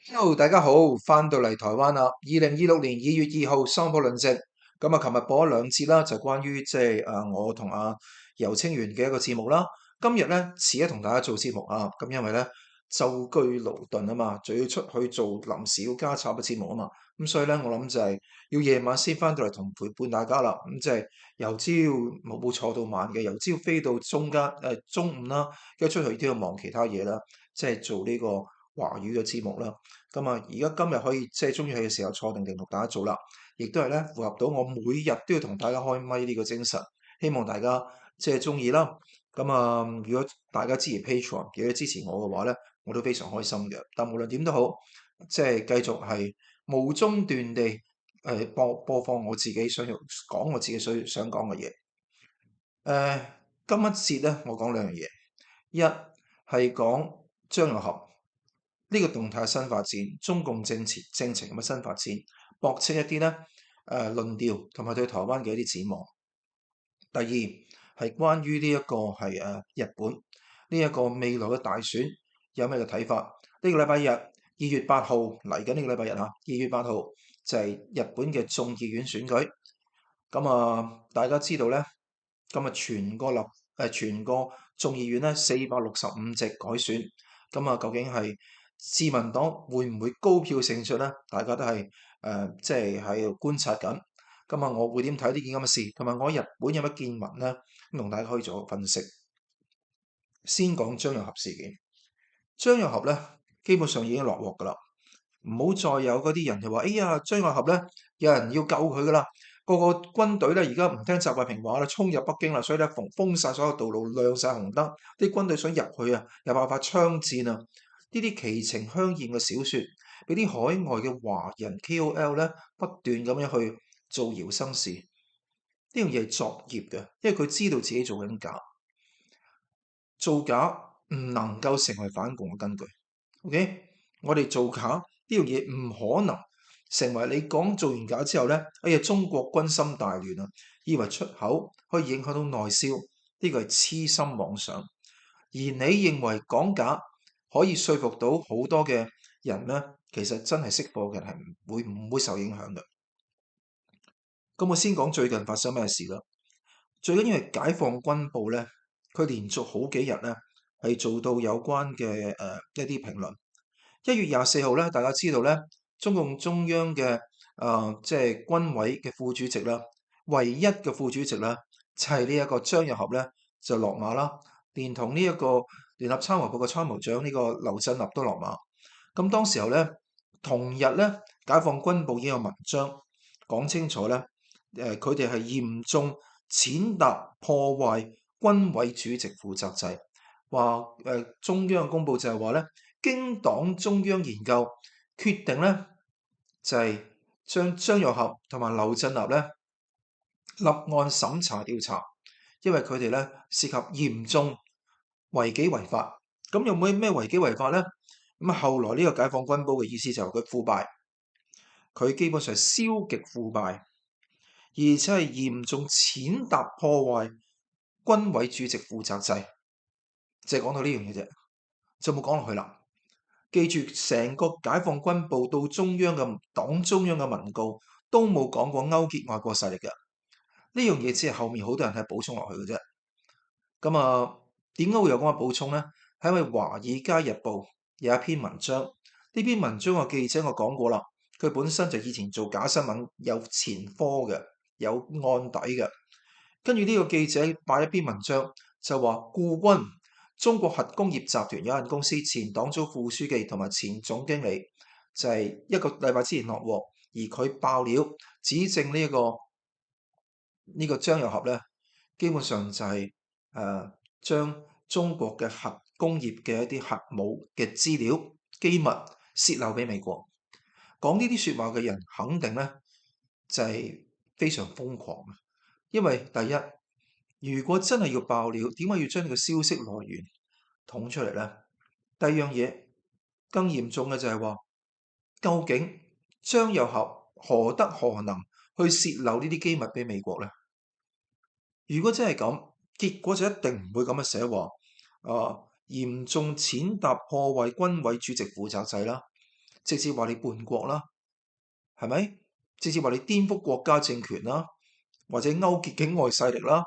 Hello，大家好，翻到嚟台灣啦。2026年2月2號桑普論證，咁啊，琴日播咗兩節啦，就關於我同游清源嘅一個節目啦。今日咧遲一同大家做節目啊，咁因為咧舟車勞頓啊嘛，就要出去做臨時要加插嘅節目啊嘛，咁所以咧我諗就係要夜晚先翻到嚟同陪伴大家啦。咁即係由朝冇坐到晚嘅，由朝飛到中午啦，跟住出去都要忙其他嘢啦，即係做呢個華語嘅節目啦。咁啊，而家今日可以即係中意喺嘅時候坐定定同大家做啦，亦都係咧符合到我每日都要同大家開咪呢個精神，希望大家即係中意啦。咁啊，如果大家支持 Patreon，記得支持我嘅話咧，我都非常開心嘅。但無論點都好，即係繼續係無中斷地播放我自己想要講我自己想講嘅嘢。今一節咧，我講兩樣嘢，一係講張又俠。呢個動態嘅新發展，中共政情咁嘅新發展，駁斥一啲咧論調同埋對台灣嘅一啲展望。第二係關於呢一個係日本呢一個未來嘅大選有咩嘅睇法？呢個禮拜日2月8號嚟緊呢個禮拜日嚇，2月8號就係日本嘅眾議院選舉。咁啊，大家知道咧，今日全個眾議院咧465席改選，咁啊究竟係自民黨會唔會高票勝出咧？大家都係即係喺度觀察緊。咁啊，我會點睇呢件咁嘅事？同埋我日本有乜見聞咧？咁同大家可以做個分析。先講張又俠事件。張又俠咧，基本上已經落鑊㗎啦。唔好再有嗰啲人就話：哎呀，張又俠咧，有人要救佢㗎啦。個個軍隊咧，而家唔聽習近平話啦，衝入北京啦，所以咧封晒所有道路，亮晒紅燈。啲軍隊想入去啊，又爆發槍戰啊。呢啲奇情香豔嘅小説，俾啲海外嘅華人 KOL 咧不斷咁樣去造謠生事。呢樣嘢係作業嘅，因為佢知道自己做緊假，造假唔能夠成為反共嘅根據。OK，我哋造假呢樣嘢唔可能成為你講做完假之後咧，哎呀中國軍心大亂啊，以為出口可以影響到內銷，呢個係痴心妄想。而你認為講假可以說服到好多嘅人咧，其實真係識貨嘅人係唔會受影響嘅。咁我先講最近發生咩事啦。最緊要係解放軍報咧，佢連續好幾日咧係做到有關嘅一啲評論。1月24號咧，大家知道咧，中共中央嘅即係軍委嘅副主席啦，唯一嘅副主席啦，就係呢一個張又俠咧就落馬啦，連同呢一個聯合參謀部嘅參謀長呢個劉振立都落馬。咁當時候咧，同日咧，解放軍報已經有文章講清楚咧，佢哋係嚴重踐踏破壞軍委主席負責制，話中央公佈就係話咧，經黨中央研究決定咧，就係將張又俠同埋劉振立咧立案審查調查，因為佢哋咧涉及嚴重違紀違法。咁有冇咩違紀違法咧？咁啊，後來呢個解放軍報嘅意思就係佢腐敗，佢基本上係消極腐敗，而且係嚴重踐踏破壞軍委主席負責制，就係講到呢樣嘢啫，就冇講落去啦。記住，成個解放軍報到中央嘅黨中央嘅文告都冇講過勾結外國勢力嘅，呢樣嘢只係後面好多人係補充落去嘅啫。咁啊，點解會有咁嘅補充呢？係因為《華爾街日報》有一篇文章，呢篇文章嘅記者我講過啦，佢本身就以前做假新聞有前科嘅，有案底嘅。跟住呢個記者擺一篇文章就話，故軍中國核工業集團有限公司前黨組副書記同埋前總經理就係一個禮拜之前落鑊，而佢爆料指證呢個張又俠咧，基本上就係將中國嘅核工業嘅一啲核武嘅資料機密泄漏俾美國。講呢啲説話嘅人肯定咧就係非常瘋狂嘅，因為第一，如果真係要爆料，點解要將呢個消息來源捅出嚟咧？第二樣嘢更嚴重嘅就係話，究竟張又俠何德何能去泄漏呢啲機密俾美國咧？如果真係咁，結果就一定唔會咁樣寫話，嚴重踐踏破壞軍委主席負責制啦。直接話你叛國啦，係咪？直接話你顛覆國家政權啦，或者勾結境外勢力啦，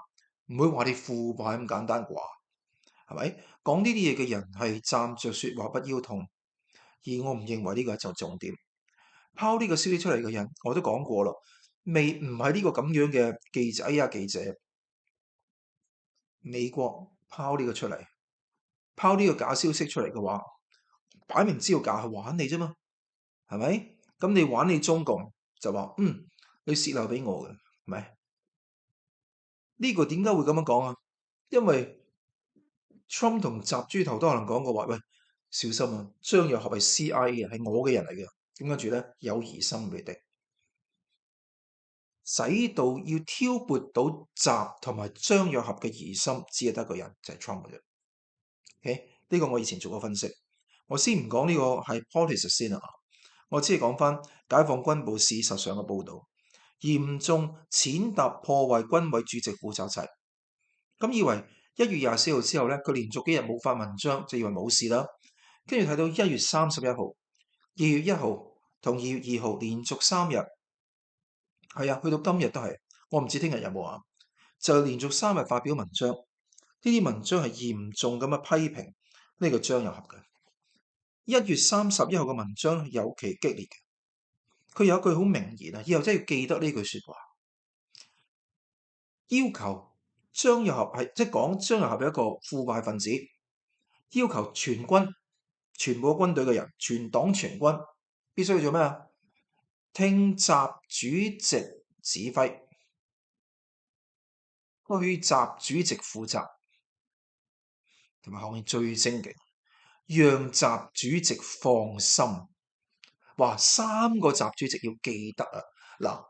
唔會話你腐敗咁簡單啩？係咪？講呢啲嘢嘅人係站着說話不腰痛，而我唔認為呢個就重點。拋呢個消息出嚟嘅人，我都講過啦，唔係呢個咁樣嘅記者啊，記者美國拋呢個出嚟，拋呢個假消息出嚟嘅話，擺明知道假係玩你啫嘛，係咪？咁你玩你中共就話你泄漏俾我嘅，係咪？呢個點解會咁樣講啊？因為 Trump 同習豬頭都可能講過話，喂，小心啊，張若�俠係 CIA 嘅，係我嘅人嚟嘅。咁跟住咧有疑心佢哋，使到要挑撥到習同埋張若�俠嘅疑心，只係得一個人，就係 Trump 嘅啫。OK，呢個我以前做過分析，我先唔講呢個係 politics 先啊，我只係講翻解放軍部事實上嘅報導，嚴重踐踏破壞軍委主席負責制。咁以為1月24號之後咧，佢連續幾日冇發文章，就以為冇事啦。跟住睇到1月31號、2月1號同2月2號連續3日，係啊，去到今日都係。我唔知聽日有冇啊？就連續3日發表文章，呢啲文章係嚴重咁樣批評呢個張又俠嘅。1月31號嘅文章尤其激烈嘅，佢有一句好明言啊，以後真係要記得呢句説話，要求張又俠係即係講張又俠係一個腐敗分子，要求全軍全部軍隊嘅人，全黨全軍必須要做咩啊？聽習主席指揮，對習主席負責，同埋後面最精嘅，讓習主席放心。哇，3個習主席要記得啊！嗱，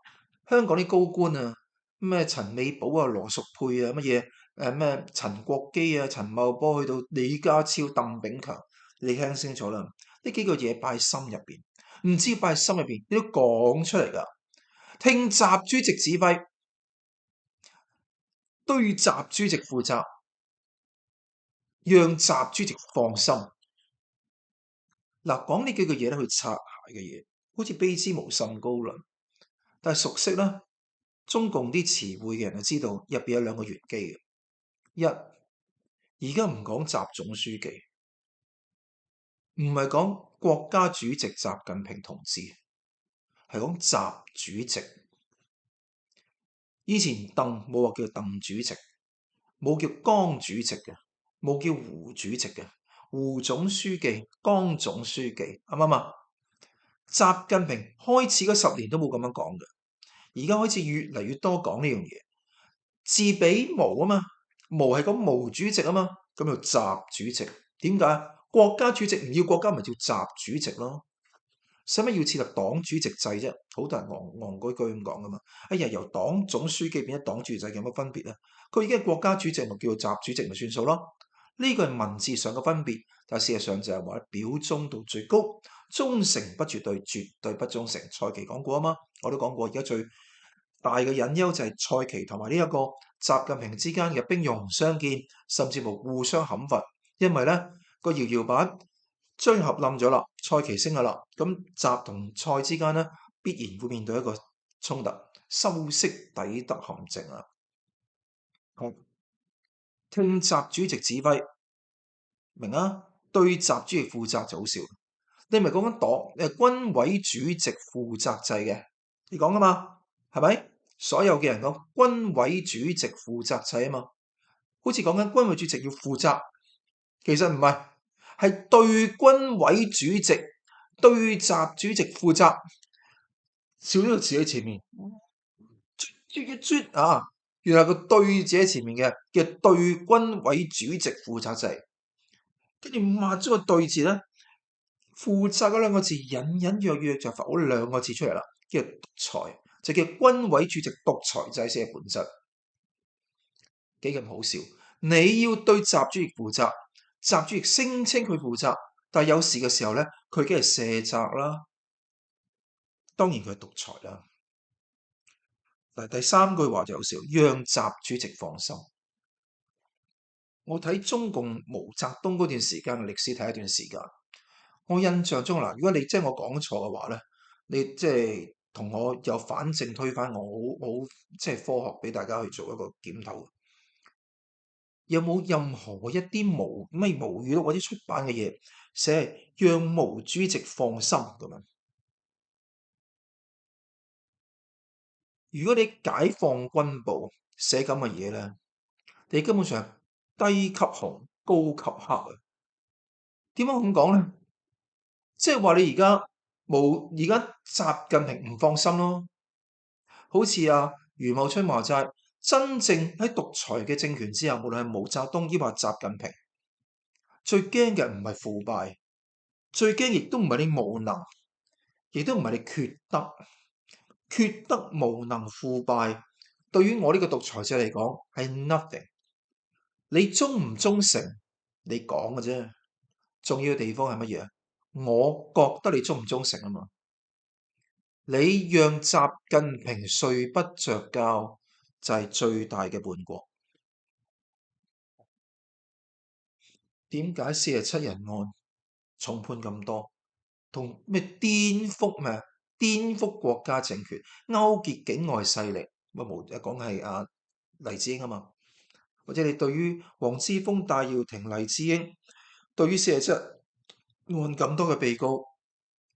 香港啲高官啊，咩陳美寶啊、羅淑佩啊、乜嘢咩陳國基啊、陳茂波，去到李家超、鄧炳強，你聽清楚啦，呢幾個嘢擺喺心入邊，唔知擺喺心入邊，你都講出嚟噶。聽習主席指揮，對習主席負責，讓習主席放心。嗱，講呢幾個嘢咧，去擦鞋嘅嘢，好似卑之無甚高論，但係熟悉啦，中共啲詞彙嘅人就知道入邊有2個玄機嘅。一，而家唔講習總書記，唔係講國家主席習近平同志，係講習主席。以前鄧冇話叫鄧主席，冇叫江主席嘅，冇叫胡主席嘅。胡總書記、江總書記，啱唔啱啊？習近平開始嗰10年都冇咁樣講嘅，而家開始越嚟越多講呢樣嘢。自比毛啊嘛，毛係講毛主席啊嘛，咁就習主席。點解？國家主席唔要國家，咪叫習主席咯。使乜要設立黨主席制啫？好多人戇居居咁講噶嘛。哎呀，由黨總書記變咗黨主席制有乜分別咧？佢已經係國家主席，咪叫做習主席咪算數咯。呢個係文字上嘅分別，但係事實上就係話表忠度最高，忠誠不絕對，絕對不忠誠。蔡奇講過啊嘛，我都講過。而家最大嘅隱憂就係蔡奇同埋呢一個習近平之間嘅兵戎相見，甚至乎互相砍伐。因為咧個搖搖板張合冧咗啦，蔡奇升咗啦，咁習同蔡之間咧必然會面對一個衝突，修昔底德陷阱啊！聽習主席指揮，明啊？對習主席負責就好笑。你咪講緊黨軍委主席負責制嘅，你講噶嘛？係咪？所有嘅人講軍委主席負責制啊嘛，好似講緊軍委主席要負責，其實唔係，係對軍委主席對習主席負責。少咗個字喺前面，啜一啜啊！原來個對字喺前面嘅，叫對軍委主席負責制，跟住抹咗個對字咧，負責嗰2個字隱隱約約就浮咗2個字出嚟啦，叫獨裁，就叫軍委主席獨裁制先係本質，幾咁好笑！你要對習主席負責，習主席聲稱佢負責，但係有事嘅時候咧，佢梗係卸責啦，當然佢係獨裁啦。嗱，第3句話就好笑，讓習主席放心。我睇中共毛澤東嗰段時間嘅歷史睇一段時間，我印象中嗱，如果你即係我講錯嘅話咧，你即係同我有反證推翻我好即係科學俾大家去做一個檢討。有冇任何一啲咩毛語錄或者出版嘅嘢寫係讓毛主席放心咁樣？如果你解放軍部寫咁嘅嘢咧，你根本上係低級紅高級黑啊！點解咁講咧？即係話你而家習近平唔放心咯，好似余茂春話齋，真正喺獨裁嘅政權之下，無論係毛澤東抑或習近平，最驚嘅唔係腐敗，最驚亦都唔係你無能，亦都唔係你缺德，缺德無能腐敗，對於我呢個獨裁者嚟講係 nothing。你忠唔忠誠，你講嘅啫，重要嘅地方係乜嘢？我覺得你忠唔忠誠啊嘛。你讓習近平睡不着覺，就係最大嘅叛國。點解47人案重判咁多？同咩顛覆國家政權、勾結境外勢力，講係黎智英啊嘛。或者你對於黃之鋒、戴耀廷、黎智英，對於47案咁多嘅被告，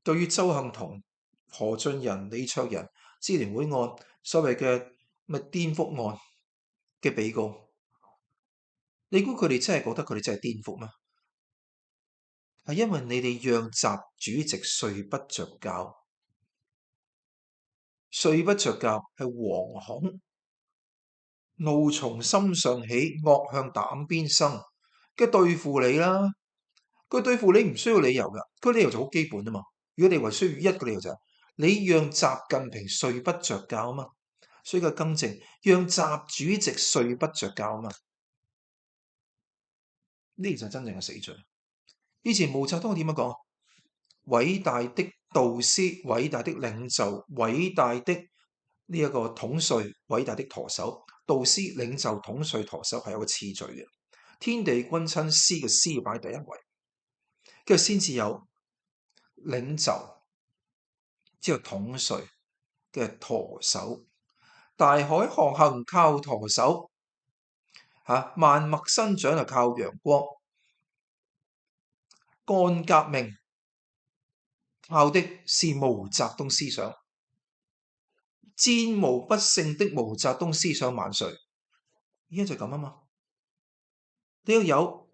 對於鄒幸彤、何俊仁、李卓人、支聯會案所謂嘅咩顛覆案嘅被告，你估佢哋真係覺得佢哋真係顛覆咩？係因為你哋讓習主席睡不着覺，睡不着覺係惶恐，怒從心上起，惡向膽邊生嘅對付你啦。佢對付你唔需要理由㗎，佢理由就好基本啊嘛。如果你話需要一個理由就係你讓習近平睡不着覺啊嘛，所以個更正，讓習主席睡不着覺啊嘛，呢個就係真正嘅死罪。以前毛澤東點樣講？偉大的導師、偉大的領袖、偉大的呢一個統帥、偉大的舵手。導師、領袖、統帥、舵手係有個次序嘅，天地君親師嘅師要擺第一位，跟住先至有領袖，之後統帥嘅舵手。大海航行靠舵手，萬脈生長就靠陽光。幹革命靠的是毛澤東思想，戰無不勝的毛澤東思想萬歲。而家就咁啊嘛，你要有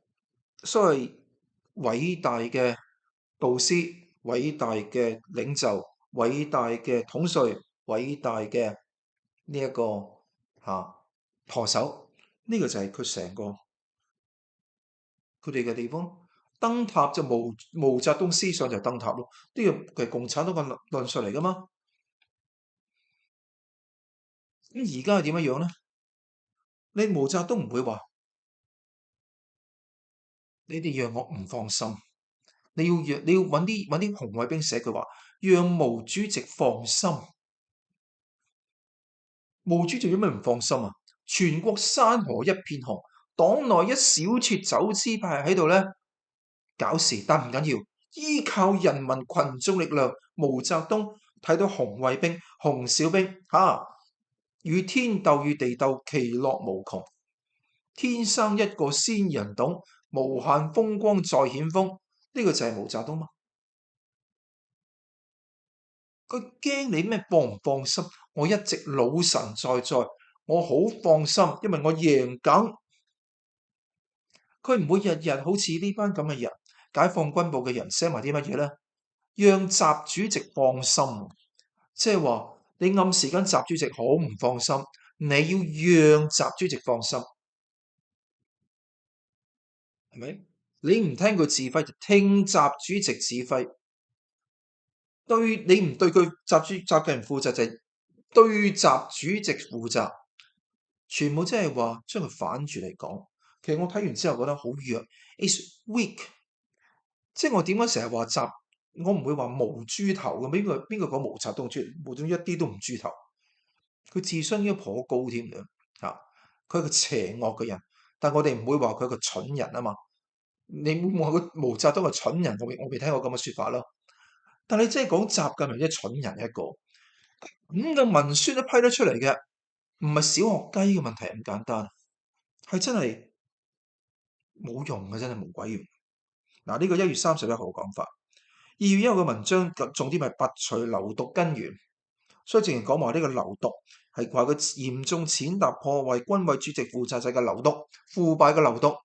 所謂偉大嘅導師、偉大嘅領袖、偉大嘅統帥、偉大嘅呢一個舵手，呢個就係佢成個佢哋嘅地方。燈塔就毛澤東思想就係燈塔咯，呢個係共產黨嘅論述嚟噶嘛。咁而家係點樣呢？你毛澤東唔會話你哋讓我唔放心，你要揾啲紅衛兵寫句話，讓毛主席放心。毛主席有咩唔放心啊？全國山河一片紅，黨內一小撮走資派喺度咧搞事，但唔緊要，依靠人民群眾力量。毛澤東睇到紅衛兵、紅小兵與天鬥與地鬥，其樂無窮。天生一個仙人懂，無限風光在險峰。呢個就係毛澤東嘛。佢驚你咩放唔放心？我一直老神在在，我好放心，因為我贏緊。佢唔會日日好似呢班咁嘅人，解放軍部嘅人寫埋啲乜嘢呢？讓習主席放心，即係話你暗示緊習主席好唔放心，你要讓習主席放心，係咪？你唔聽佢指揮，就聽習主席指揮。你唔對佢習近平負責，就係對習主席負責。全部即係話將佢反住嚟講。其實我睇完之後覺得好弱 ，is weak。即係我點解成日話我唔會話毛豬頭嘅。邊個講毛澤東豬？毛澤東一啲都唔豬頭，佢智商應該頗高添嘅。佢係個邪惡嘅人，但我哋唔會話佢係個蠢人啊嘛。你會唔會話個毛澤東係蠢人？我未聽過咁嘅説法咯。但你真係講習近平，即係蠢人一個咁嘅文書都批得出嚟嘅，唔係小學雞嘅問題咁簡單，係真係冇用嘅，真係冇鬼用。嗱，呢個1月31號講法，2月1號嘅文章重點係拔除流毒根源，所以正如講話呢個流毒係話佢嚴重踐踏破壞軍委主席負責制嘅流毒、腐敗嘅流毒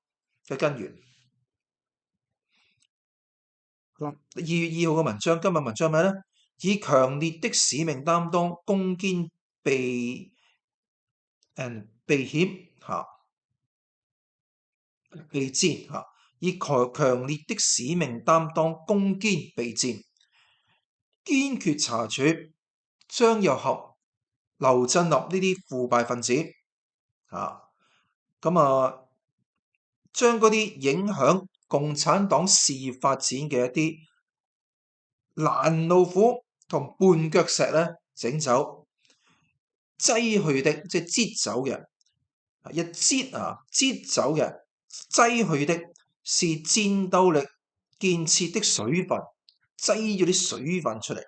嘅根源。2月2號嘅文章，今日文章咩咧？以強烈的使命擔當，攻堅避險備戰嚇，以強烈的使命擔當，攻堅備戰，堅決查處張又俠、劉振立呢啲腐敗分子嚇，將嗰啲影響共產黨事業發展嘅一啲攔路虎同絆腳石咧整走，擠去的即係擠走嘅，擠走嘅，擠去的是戰鬥力建設的水分，擠咗啲水分出嚟。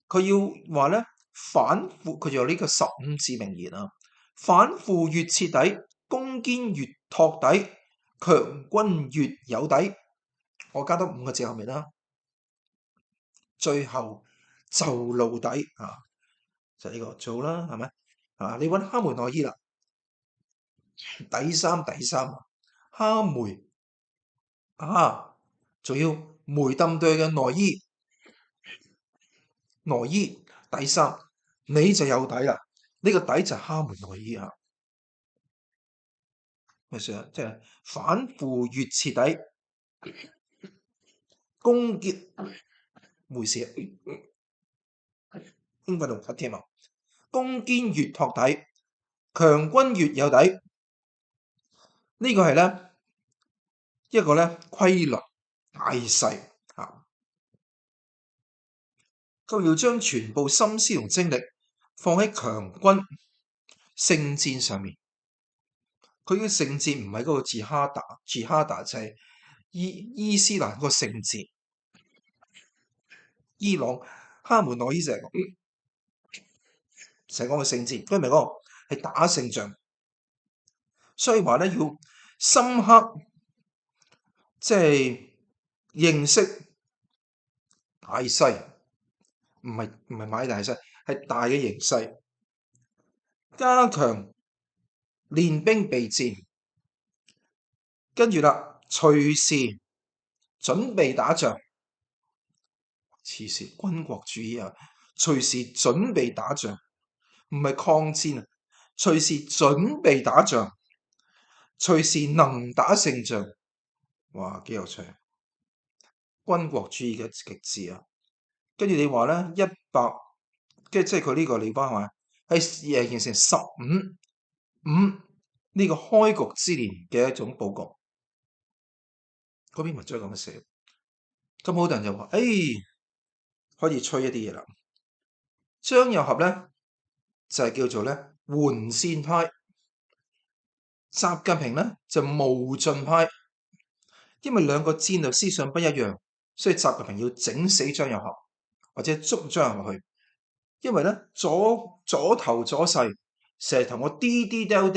佢要話咧反腐，佢就有呢個15字名言啊，反腐越徹底，攻堅越托底，強軍越有底。我加多5個字後面啦，最後就露底啊，就呢個做啦，係咪啊？你揾哈梅內伊啦，底衫，哈梅啊，仲要梅登對嘅內衣底衫，你就有底啦。呢個底就係哈梅內伊啊，咪算啦，即係反腐越徹底，攻堅沒事，應該仲得添啊！攻堅越托底，強軍越有底。呢個係咧一個咧規律大勢嚇，佢要將全部心思同精力放喺強軍聖戰上面。佢嘅聖戰唔係嗰個字哈達就係伊斯蘭嗰個聖戰。伊朗哈梅內伊成個聖戰，佢唔係講係打勝仗，所以話咧要深刻即係認識大勢，唔係買大勢，係大嘅形勢，加強練兵備戰，跟住啦，隨時準備打仗。黐線，軍國主義啊！隨時準備打仗，唔係抗戰啊！隨時準備打仗，隨時能打勝仗。哇，幾有趣！軍國主義嘅極致啊！跟住你話咧100，即係佢呢個地方係咪係形成15呢個開局之年嘅一種佈局？嗰篇文章咁樣寫，咁好多人就話：可以吹一啲嘢啦。張又俠咧就係叫做咧緩線派，習近平咧就無盡派。因為兩個戰略思想不一樣，所以習近平要整死張又俠或者捉張又俠去。因為咧左頭左勢，成日同我啲丟，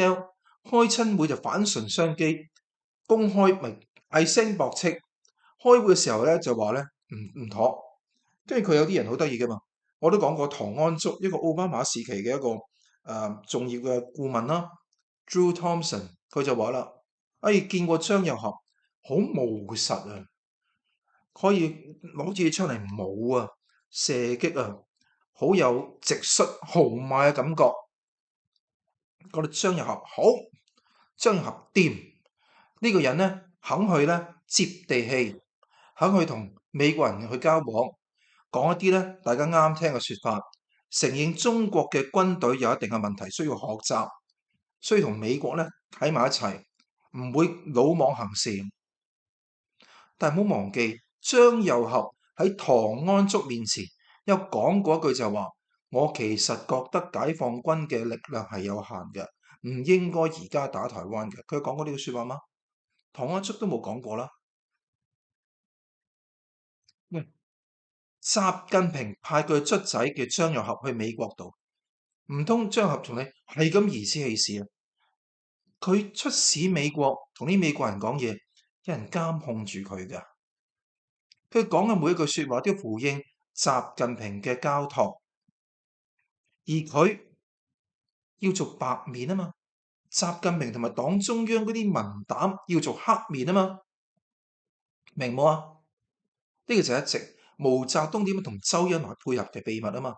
開親會就反唇相譏，公開咪嗌聲駁斥，開會嘅時候咧就話咧唔妥。跟住佢有啲人好得意嘅嘛，我都講過唐安竹一個奧巴馬時期嘅一個重要嘅顧問啦 ，Drew Thompson， 佢就話啦：見過張又俠好務實啊，可以攞住槍嚟舞啊、射擊啊，好有直率豪邁嘅感覺。覺得張又俠好，張又俠掂呢個人咧，肯去咧接地氣，肯去同美國人去交往。講一啲咧大家啱聽嘅説法，承認中國嘅軍隊有一定嘅問題，需要學習，需要同美國咧喺埋一齊，唔會魯莽行事。但係唔好忘記，張又俠喺唐安竹面前有講過一句就話：我其實覺得解放軍嘅力量係有限嘅，唔應該而家打台灣嘅。佢講過呢個説話嗎？唐一竹都冇講過啦。喂，習近平派佢卒仔叫張又俠去美國度，唔通張又俠同你係咁頤指氣使啊？佢出使美國，同啲美國人講嘢，有人監控住佢㗎。佢講嘅每一句説話都要回應習近平嘅交託，而佢要做白面啊嘛。習近平同埋黨中央嗰啲文膽要做黑面啊嘛，明冇啊？呢個就係一直毛澤東點樣同周恩來配合嘅秘密啊嘛。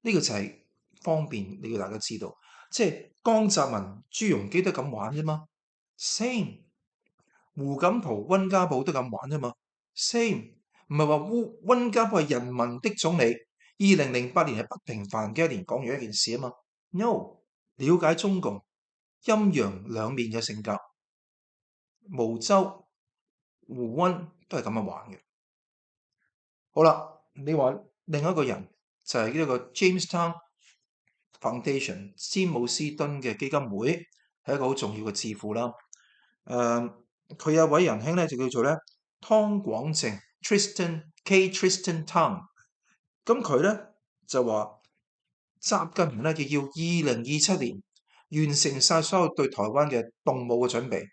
呢個就係方便你要大家知道，即係江澤民、朱鎔基都咁玩啫嘛。Same，胡錦濤、溫家寶都咁玩啫嘛。Same，唔係話溫家寶係人民的總理。2008年係不平凡嘅一年，講完一件事啊嘛。No，了解中共陰陽兩面嘅性格，毛周、胡溫都係咁樣玩嘅。好啦，你話另一個人就係呢個 Jamestown Foundation 詹姆斯敦嘅基金會，係一個好重要嘅智庫啦。佢有位仁兄咧就叫做咧湯廣正 Tristan Tang，咁佢咧就話習近平咧要2027年完成晒所有對台灣嘅動武嘅準備。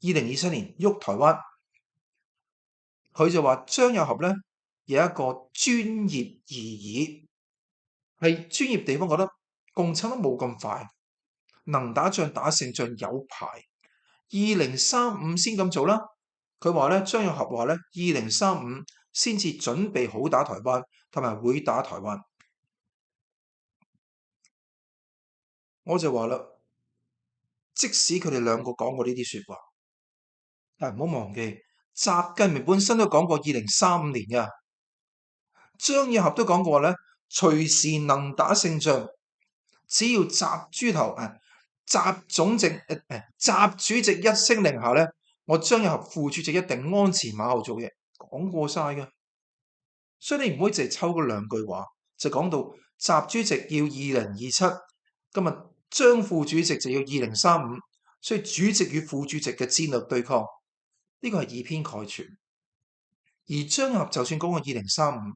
2027年喐台灣，佢就話張又俠咧有一個專業而已，係專業地方覺得共產都冇咁快，能打仗打勝仗有排。2035先咁做啦。佢話咧，張又俠話咧，2035先至準備好打台灣，同埋會打台灣。我就話啦，即使佢哋兩個講過呢啲説話，但唔好忘記，習近平本身都講過2035年㗎。張又俠都講過咧，隨時能打勝仗，只要習豬頭習主席一聲令下咧，我張又俠副主席一定安前馬後做嘢，講過晒嘅。所以你唔可以淨係抽嗰兩句話，就講到習主席要2027，今日張副主席就要2035，所以主席與副主席嘅戰略對抗，呢個係以偏概全。而張又俠就算講個2035，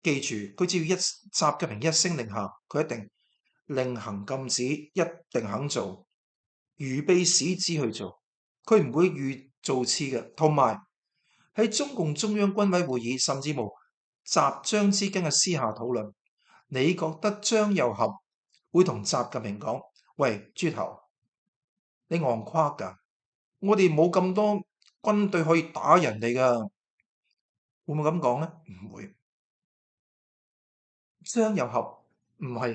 記住佢只要習近平一聲令下，佢一定另行禁止，一定肯做，如臂使指去做，佢唔會預做次嘅。同埋喺中共中央軍委會議，甚至無習張之間嘅私下討論，你覺得張又俠會同習近平講：喂，豬頭，你戇誇㗎，我哋冇咁多軍隊可以打人哋㗎，會唔會咁講呢？唔會。張又俠唔係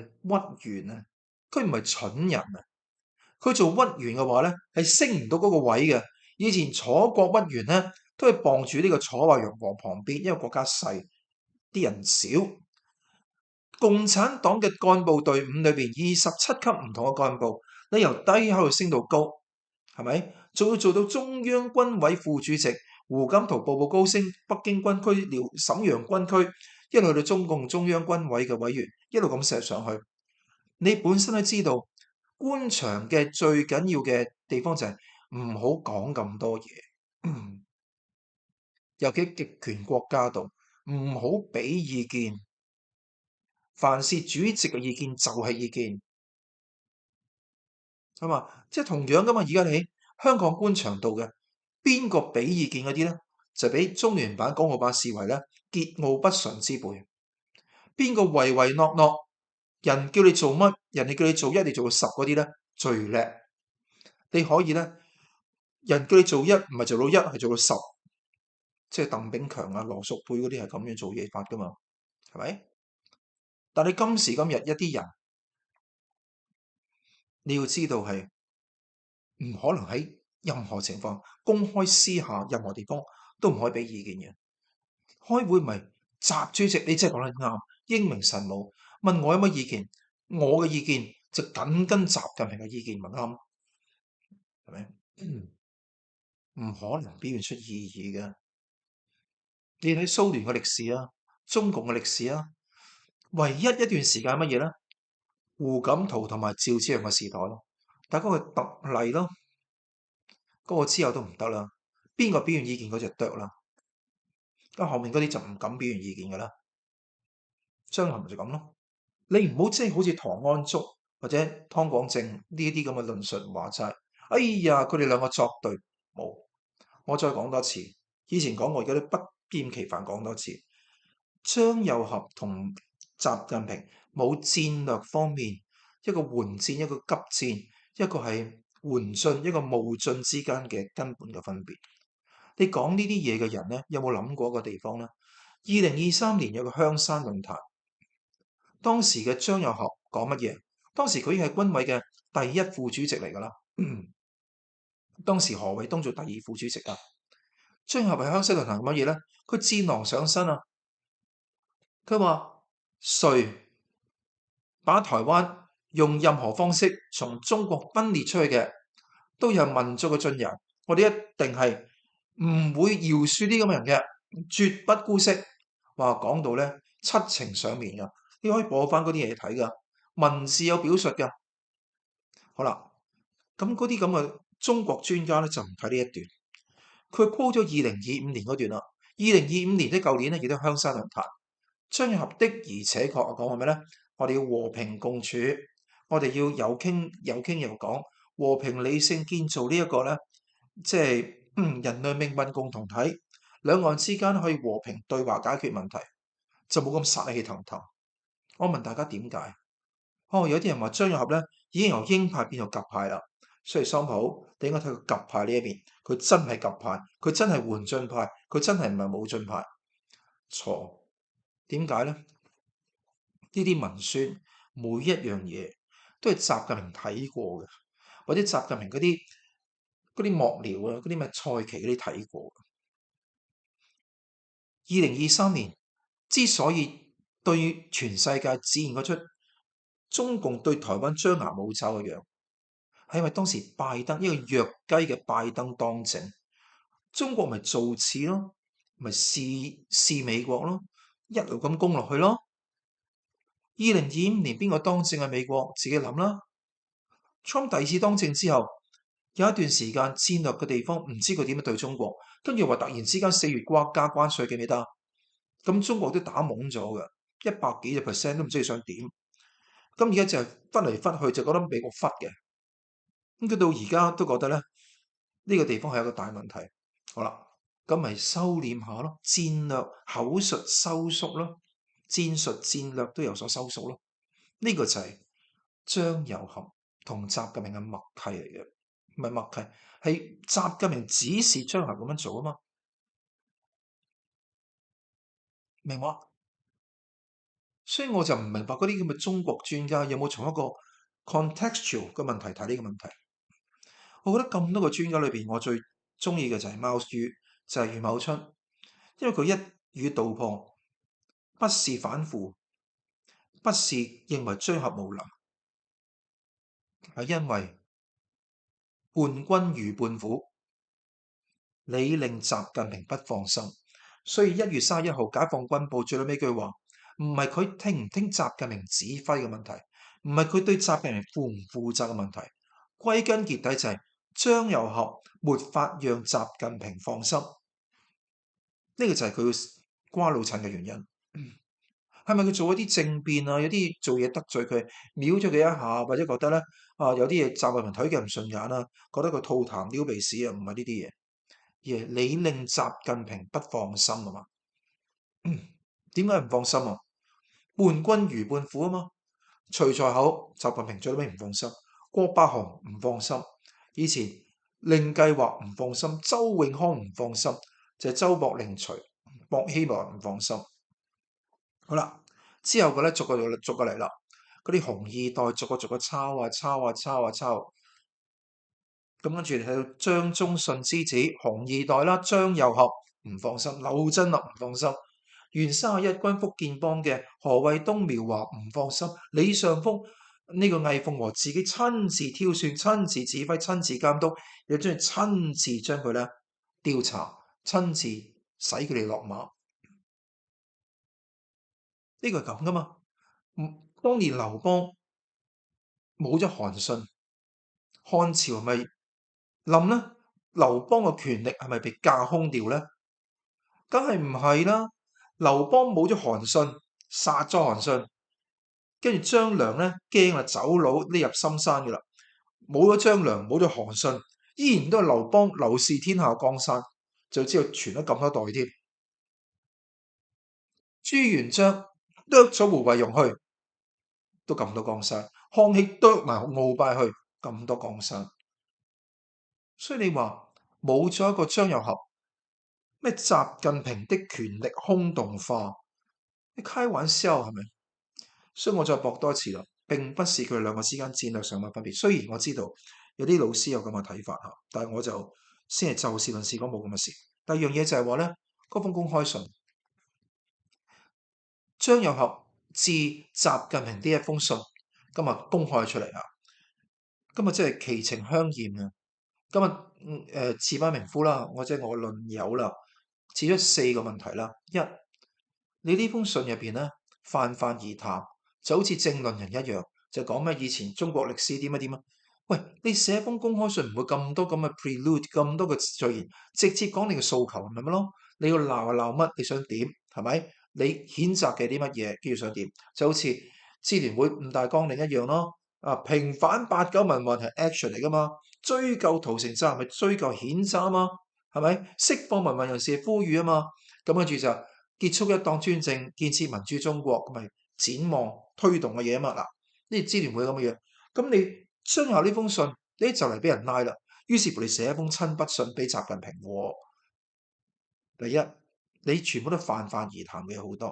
屈原啊，佢唔係蠢人啊，佢做屈原嘅話咧，係升唔到嗰個位嘅。以前楚國屈原咧，都係傍住呢個楚懷王旁邊，因為國家細，啲人少。共產黨嘅幹部隊伍裏邊27級唔同嘅幹部，你由低喺度升到高，係咪？仲要做到中央軍委副主席，胡錦濤步步高升，北京軍區、瀋陽軍區，一路去到中共中央軍委嘅委員，一路咁錫上去。你本身都知道，官場嘅最緊要嘅地方就係唔好講咁多嘢，尤其極權國家度，唔好俾意見。凡是主席嘅意見就係意見，係嘛？即係同樣噶嘛。而家你香港官場度嘅邊個俾意見嗰啲咧，就俾中聯辦、港澳辦視為咧桀驁不馴之輩。邊個唯唯諾諾，人叫你做乜，人哋叫你做一，你做到10嗰啲咧最叻。你可以咧，人叫你做一，唔係做到一，係做到10。即係鄧炳強啊、羅淑佩嗰啲係咁樣做嘢法噶嘛，係咪？但你今時今日一啲人，你要知道係唔可能喺任何情況公開私下任何地方都唔可以俾意見嘅。開會咪習主席，你真係講得啱，英明神武。問我有乜意見，我嘅意見就緊跟習近平嘅意見咪啱，係咪？唔可能表現出異議嘅。你睇蘇聯嘅歷史啊，中共嘅歷史啊，唯一一段時間乜嘢咧？胡錦濤同埋趙紫陽嘅時代咯，大家係特例咯。嗰個之後都唔得啦。邊個表現意見嗰隻啄啦，咁後面嗰啲就唔敢表現意見㗎啦。張學就咁咯。你唔好即係好似唐安竹或者湯廣正呢啲咁嘅論述話齋，哎呀佢哋兩個作對冇。我再講多次，以前講過，而家都不厭其煩講多次。張又俠同習近平冇戰略方面一個緩戰，一個急戰，一個係緩進，一個冒進之間嘅根本嘅分別。你講呢啲嘢嘅人呢，有冇諗過一個地方呢？2023年有個香山論壇，當時嘅張又俠講乜嘢？當時佢已經係軍委嘅第一副主席嚟㗎啦。當時何衛東做第二副主席啊。張又俠喺香山論壇乜嘢呢？佢戰狼上身啊！佢話誰把台灣用任何方式從中國分裂出去嘅，都有民族嘅進入，我哋一定係唔會饒恕啲咁嘅人嘅，絕不姑息。話講到咧七情上面噶，你可以播翻嗰啲嘢睇噶，文字有表述噶。好啦，咁嗰啲咁嘅中國專家咧就唔睇呢一段，佢 po 咗2025年嗰段啦。2025年即係舊年咧，亦都香山論壇。張又俠的而且確講話咩咧？我哋要和平共處，我哋要有傾有傾有講，和平理性建造呢一個咧，即係人類命運共同體，兩岸之間可以和平對話解決問題，就冇咁殺氣騰騰。我問大家點解？有啲人話張又俠咧已經由鷹派變到鴿派啦，所以桑普你應該睇佢鴿派呢一邊，佢真係鴿派，佢真係緩進派，佢真係唔係武進派。錯，點解咧？呢啲文宣每一樣嘢都係習近平睇過嘅，或者習近平嗰啲幕僚啊，嗰啲咩蔡奇嗰啲睇過。2023年之所以對全世界展現嗰出中共對台灣張牙舞爪嘅樣，係因為當時拜登一個弱雞嘅拜登當政，中國咪做似咯，咪試美國咯，一路咁攻落去咯。2025年邊個當政嘅美國自己諗啦。Trump 第二次當政之後，有一段時間戰略嘅地方唔知佢點樣對中國，跟住話突然之間4月加關稅記唔記得？咁中國都打懵咗嘅，100幾個 percent 都唔知佢想點。咁而家就係忽嚟忽去，就覺得美國忽嘅。咁佢到而家都覺得咧，呢個地方係一個大問題。好啦，咁咪收斂下咯，戰略口述收縮咯，戰術戰略都有所收縮咯。呢個就係張又俠同習近平嘅默契嚟嘅，唔係默契，係習近平指示張又俠咁樣做啊嘛，明嘛？所以我就唔明白嗰啲咁嘅中國專家有冇從一個 contextual 嘅問題睇呢個問題。我覺得咁多個專家裏邊，我最中意嘅就係貓叔，就係余茂春，因為佢一語道破，不是反腐，不是認為張俠無能，係因為伴君如伴虎，你令習近平不放心。所以1月31號解放軍報最後尾句話，唔係佢聽唔聽習近平指揮嘅問題，唔係佢對習近平負唔負責嘅問題，歸根結底就係張又俠沒法讓習近平放心，呢個就係佢要瓜老襯嘅原因。係咪佢做一啲政變啊？有啲做嘢得罪佢，瞄咗佢一下，或者覺得咧有啲嘢習近平睇佢唔順眼啊，覺得佢吐痰撩鼻屎啊，唔係呢啲嘢，而係你令習近平不放心啊嘛。點解唔放心啊？伴君如伴虎啊嘛。徐才厚，習近平最尾唔放心；郭伯雄唔放心，以前令計劃唔放心，周永康唔放心，就係周博令徐博希望唔放心。好啦，之後嘅咧逐個嚟啦，嗰啲紅二代逐個抄啊抄啊抄啊抄。咁跟住你睇到張宗遜之子紅二代啦，張又俠唔放心，劉振立唔放心，原31軍福建幫嘅何衛東苗華唔放心，李尚福呢個魏鳳和自己親自挑選、親自指揮、親自監督，又將親自將佢咧調查、親自使佢哋落馬。呢個係咁噶嘛？當年劉邦冇咗韓信，漢朝咪冧啦？劉邦嘅權力係咪被架空掉呢？梗係唔係啦！劉邦冇咗韓信，殺咗韓信，跟住張良咧驚啦，走佬匿入深山嘅啦。冇咗張良，冇咗韓信，依然都係劉邦劉氏天下江山，就知道傳咗咁多代添。朱元璋剁咗胡惟庸去，都咁多江山；康熙剁埋鰲拜去，咁多江山。所以你話冇咗一個張又俠，咩習近平的權力空洞化？你開玩笑係咪？所以我再駁多一次啦，並不是佢哋兩個之間戰略上嘅分別。雖然我知道有啲老師有咁嘅睇法嚇，但係我就先係就事論事講冇咁嘅事。第二樣嘢就係話咧，嗰封公開信，張又俠致習近平呢一封信，今日公開出嚟啊！今日真係奇情香豔啊！今日賜班明夫啦，我即係我論友啦，指出4個問題啦。一，你呢封信入邊咧泛泛而談，就好似政論人一樣，就講咩以前中國歷史點啊點啊。喂，你寫封公開信唔會咁多咁嘅 prelude，咁多嘅序言，直接講你嘅訴求咪乜咯？你要鬧就鬧乜？你想點？係咪？你譴責嘅啲乜嘢？跟住想點？就好似支聯會5大綱領一樣咯。啊，平反8·9民運係 action 嚟噶嘛？追究屠城責任係追究譴責啊嘛？係咪？釋放民運人士係呼籲啊嘛？咁跟住就結束一黨專政，建設民主中國，咁咪展望推動嘅嘢啊嘛。嗱，呢支聯會咁嘅嘢，咁你將下呢封信，你就嚟俾人拉啦。於是乎你寫一封親筆信俾習近平。第一，你全部都泛泛而談嘅好多；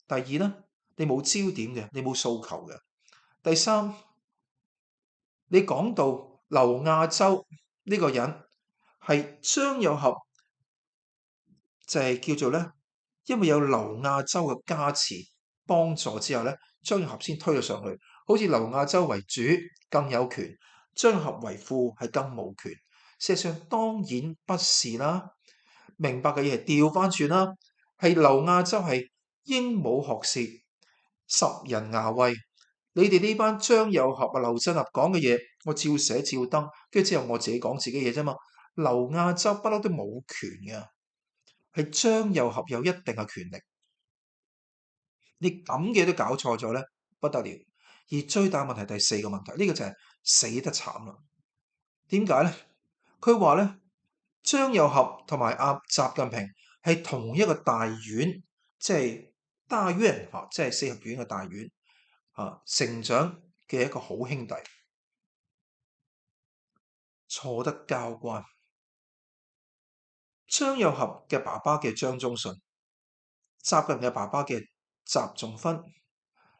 第二咧，你冇焦點嘅，你冇訴求嘅；第三，你講到劉亞洲呢個人係張又俠，就係叫做咧，因為有劉亞洲嘅加持幫助之後咧，張又俠先推咗上去。好似劉亞洲為主更有權，張又俠為副係更無權。事實上當然不是啦，明白嘅嘢係調翻轉啦，係劉亞洲係英武學士，拾人牙慧。你哋呢班張又俠啊、劉振立講嘅嘢，我照寫照登，跟住之後我自己講自己嘢啫嘛。劉亞洲不嬲都冇權嘅，係張又俠有一定嘅權力。你咁嘅都搞錯咗咧，不得了。而最大問題第4個問題，呢個就係死得慘啦。點解咧？佢話咧，張又俠同埋阿習近平係同一個大院，即係大院嚇，即係四合院嘅大院嚇，成長嘅一個好兄弟，錯得交關。張又俠嘅爸爸叫張宗順，習近平嘅爸爸叫習仲勳，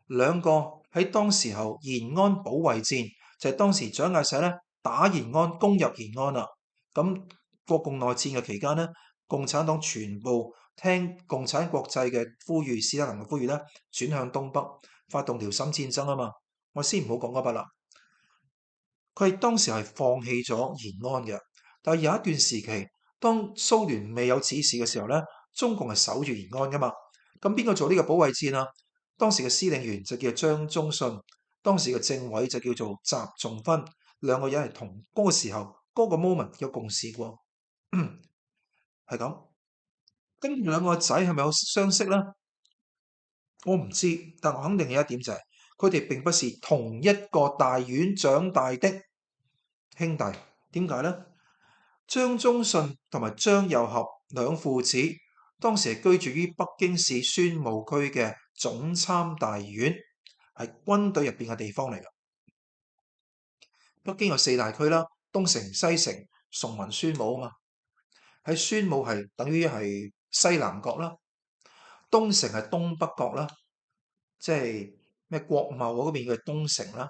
兩個喺當時候延安保衛戰，就係當時蔣介石咧打延安，攻入延安啦。咁國共內戰嘅期間咧，共產黨全部聽共產國際嘅呼籲，史達林嘅呼籲咧，轉向東北，發動遼瀋戰爭啊嘛。我先唔好講嗰筆啦。佢係當時係放棄咗延安嘅，但係有一段時期，當蘇聯未有指示嘅時候咧，中共係守住延安噶嘛。咁邊個做呢個保衛戰啊？當時嘅司令員就叫張宗順，當時嘅政委就叫做習仲勳，兩個人係同嗰個時候嗰個 moment 有共事過，係咁。跟住兩個仔係咪有相識呢？我唔知，但我肯定有一點就係佢哋並不是同一個大院長大的兄弟。點解呢？張宗順同埋張又俠兩父子當時係居住於北京市宣武區嘅總參大院，係軍隊入邊嘅地方嚟嘅。北京有4大區啦，東城、西城、崇文、宣武啊嘛。喺宣武係等於係西南角啦，東城係東北角啦，即係咩國貿嗰邊嘅東城啦。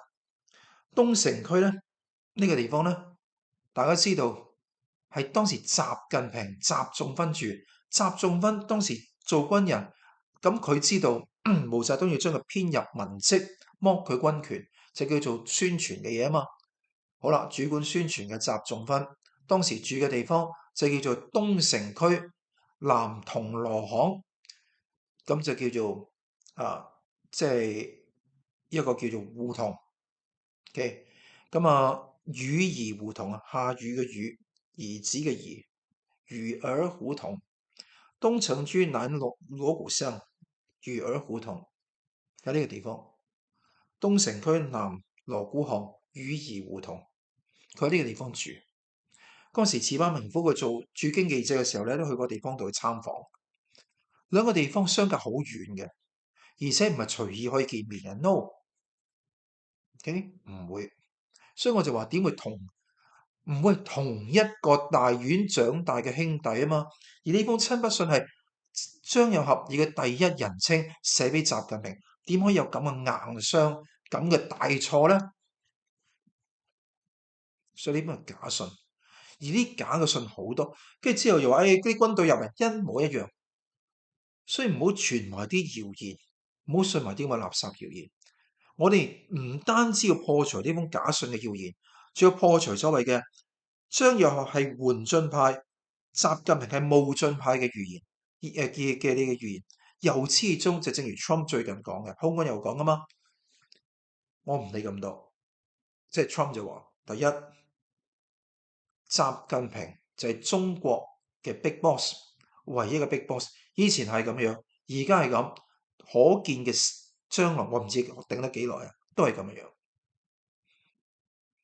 東城區咧呢個地方咧，大家知道係當時習近平、習仲勳住。習仲勳當時做軍人，咁佢知道毛澤東要將佢編入文職，剝佢軍權，就叫做宣傳嘅嘢啊嘛。好啦，主管宣傳嘅習仲勳當時住嘅地方就叫做東城區南銅鑼巷，咁就叫做即係一個叫做胡同。OK，咁雨兒胡同啊，下雨嘅雨。兒子嘅兒，魚兒虎同。東城區南鑼鼓巷，魚兒虎同喺呢個地方。東城區南鑼鼓巷，魚兒虎同。佢喺呢個地方住。嗰時池班明夫佢做駐京記者嘅時候咧，都去過地方度去參訪。兩個地方相隔好遠嘅，而且唔係隨意可以見面嘅。No，OK，唔會。所以我就話點會唔會同一個大院長大嘅兄弟啊嘛？而呢封親筆信係張又俠以嘅第一人稱寫俾習近平，點可以有咁嘅硬傷、咁嘅大錯呢？所以呢封係假信，而呢假嘅信好多，跟住之後又話啲軍隊入嚟一模一樣，所以唔好傳埋啲謠言，唔好信埋啲咁嘅垃圾謠言。我哋唔單止要破除呢封假信嘅謠言，仲要破除所謂嘅張又俠係緩進派，習近平係冒進派嘅語言，嘅呢個語言。由始至終就正如 Trump 最近講嘅，空軍又講啊嘛，我唔理咁多，即係 Trump 就話：第一，習近平就係中國嘅 big boss，唯一嘅 big boss。以前係咁樣，而家係咁，可見嘅將來我唔知頂得幾耐啊，都係咁樣，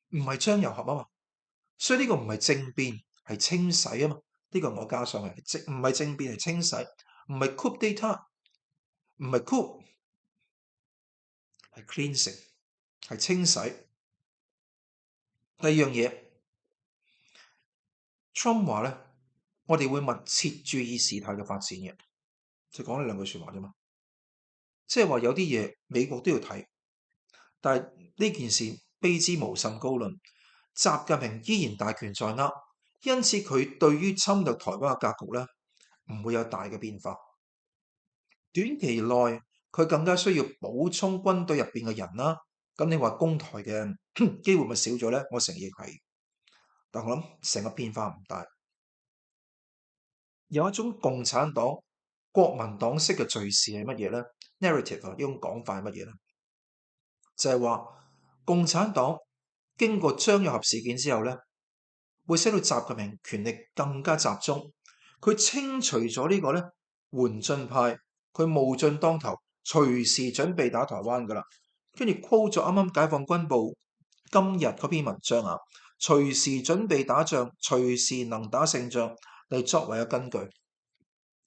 唔係張又俠啊嘛。所以呢個唔係政變，係清洗啊嘛。呢個我加上去，唔係政變係清洗，唔係 coup d'état，唔係 coup，係 cleansing，係清洗。第二樣嘢，Trump 話咧，我哋會密切注意事態嘅發展嘅，就講呢兩句説話啫嘛。即係話有啲嘢美國都要睇，但係呢件事卑之無甚高論，習近平依然大權在握，因此佢對於侵略台灣嘅格局咧，唔會有大嘅變化。短期內佢更加需要補充軍隊入邊嘅人啦。咁你話攻台嘅機會咪少咗咧？我承認係，但我諗成個變化唔大。有一種共產黨、國民黨式嘅敘事係乜嘢咧？narrative 啊，呢種講法係乜嘢咧？就係話共產黨經過張又俠事件之後咧，會使到習近平權力更加集中。佢清除咗呢個咧緩進派，佢冒進當頭，隨時準備打台灣噶啦。跟住 quote 咗啱啱解放軍報今日嗰篇文章啊，隨時準備打仗，隨時能打勝仗嚟作為嘅根據。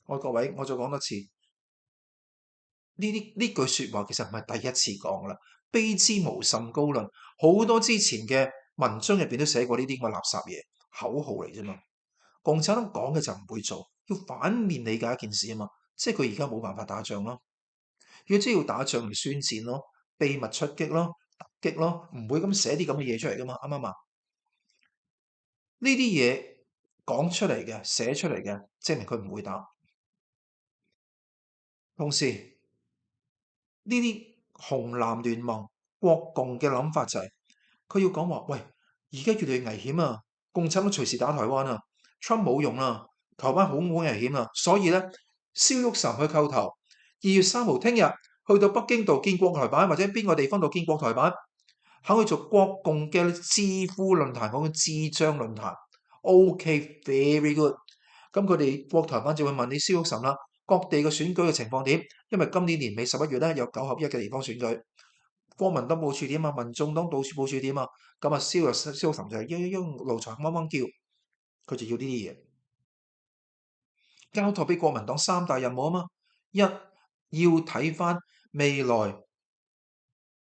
各位，我再講多次，呢句説話其實唔係第一次講啦，卑之無甚高論，好多之前嘅文章入邊都寫過呢啲咁嘅垃圾嘢，口號嚟啫嘛。共產黨講嘅就唔會做，要反面理解一件事啊嘛，即係佢而家冇辦法打仗咯。如果真係要打仗，咪宣戰咯，秘密出擊咯，突擊咯，唔會咁寫啲咁嘅嘢出嚟噶嘛，啱唔啱啊？呢啲嘢講出嚟嘅，寫出嚟嘅，證明佢唔會打。同時，呢啲紅藍聯盟、國共嘅諗法就係，佢要講話，喂，而家越嚟越危險啊！共產黨隨時打台灣啊 ，Trump 冇用啦，台灣好危險啊！所以咧，蕭旭岑去叩頭，2月3號聽日去到北京度見國台辦，或者邊個地方度見國台辦，肯去做國共嘅智庫論壇，講嘅智障論壇。OK，very good。咁佢哋國台辦就會問你蕭旭岑啦。各地嘅選舉嘅情況點？因為今年年尾11月咧有9合1嘅地方選舉，國民黨部署點啊？民眾黨部署點啊？咁啊，蕭岑就係一路長嗡嗡叫，佢就要呢啲嘢，交託俾國民黨3大任務啊嘛。一，要睇翻未來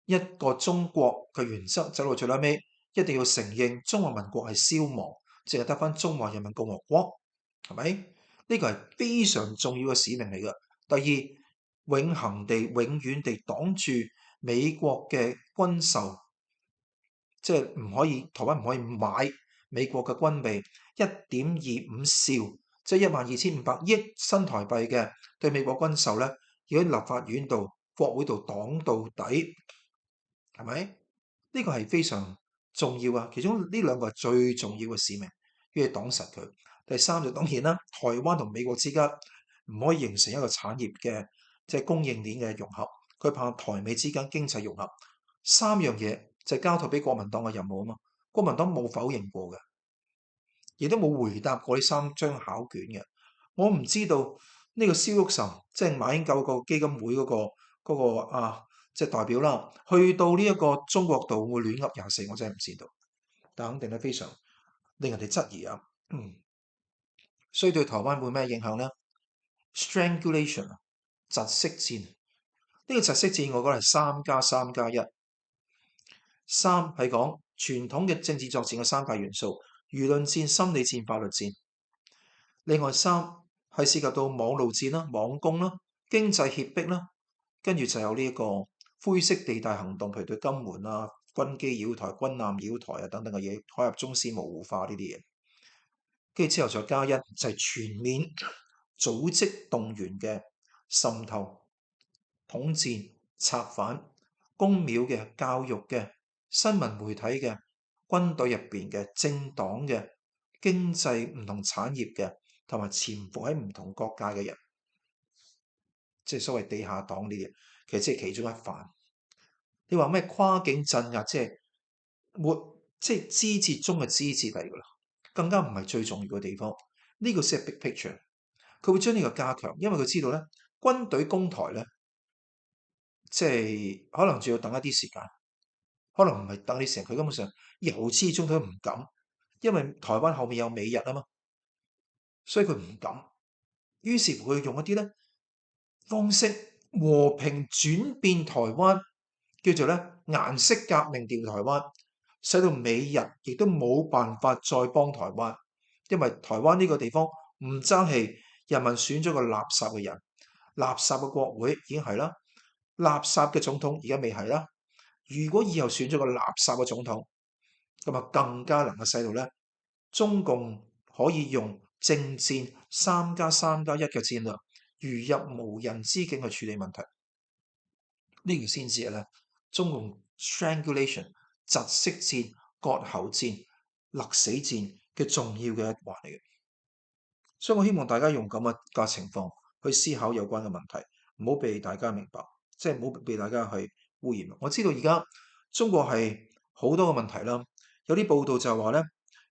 一個中國嘅原則，走到最尾一定要承認中華民國係消亡，淨係得翻中華人民共和國，係咪？呢個係非常重要嘅使命嚟嘅。第二，永恆地、永遠地擋住美國嘅軍售，即係唔可以，台灣唔可以買美國嘅軍備1.25兆，即係12500億新台幣嘅對美國軍售咧，要喺立法院度、國會度擋到底，係咪？呢個係非常重要啊！其中呢兩個係最重要嘅使命，要擋實佢。第三就當然啦，台灣同美國之間唔可以形成一個產業嘅即係供應鏈嘅融合，佢怕台美之間經濟融合。3樣嘢就交託俾國民黨嘅任務啊嘛，國民黨冇否認過嘅。亦都冇回答過呢3張考卷嘅。我唔知道呢個蕭旭岑，即係馬英九個基金會嗰個即係代表啦，去到呢一個中國度會亂噏24，我真係唔知道。但肯定係非常令人哋質疑啊。所以對台灣會咩影響呢？ Strangulation 窒息戰，呢個窒息戰我覺得係3+3+1。3係講傳統嘅政治作戰嘅3大元素：輿論戰、心理戰、法律戰。另外3係涉及到網路戰啦、網攻啦、經濟脅迫啦，跟住就有呢一個灰色地帶行動，譬如對金門啊、軍機繞台、軍艦繞台啊等等嘅嘢，海峽中線模糊化呢啲嘢。跟住之後再加1就係全面組織動員嘅滲透、統戰、策反、宮廟嘅、教育嘅、新聞媒體嘅、軍隊入邊嘅、政黨嘅、經濟唔同產業嘅，同埋潛伏喺唔同國界嘅人，即係所謂地下黨呢啲，其實即係其中一範。你話咩跨境鎮壓，即係枝節中嘅枝節嚟㗎啦，更加唔係最重要嘅地方。呢個先係 big picture。佢會將呢個加強，因為佢知道咧，軍隊攻台咧，即係可能仲要等一啲時間，可能唔係等啲時間，佢根本上由始至終都唔敢，因為台灣後面有美日啊嘛，所以佢唔敢。於是乎佢用一啲咧方式和平轉變台灣，叫做咧顏色革命調台灣，使到美日亦都冇辦法再幫台灣，因為台灣呢個地方唔爭氣，人民選咗個垃圾嘅人，垃圾嘅國會已經係啦，垃圾嘅總統而家未係啦。如果以後選咗個垃圾嘅總統，咁啊更加能夠使到咧中共可以用政戰3+3+1嘅戰略，如入無人之境去處理問題。呢個先至係咧中共 strangulation 窒息戰、割喉戰、勒死戰嘅重要嘅一環嚟嘅。所以我希望大家用咁嘅情況去思考有關嘅問題，唔好被大家明白，即係唔好被大家去污染。我知道而家中國係好多個問題啦，有啲報道就係話咧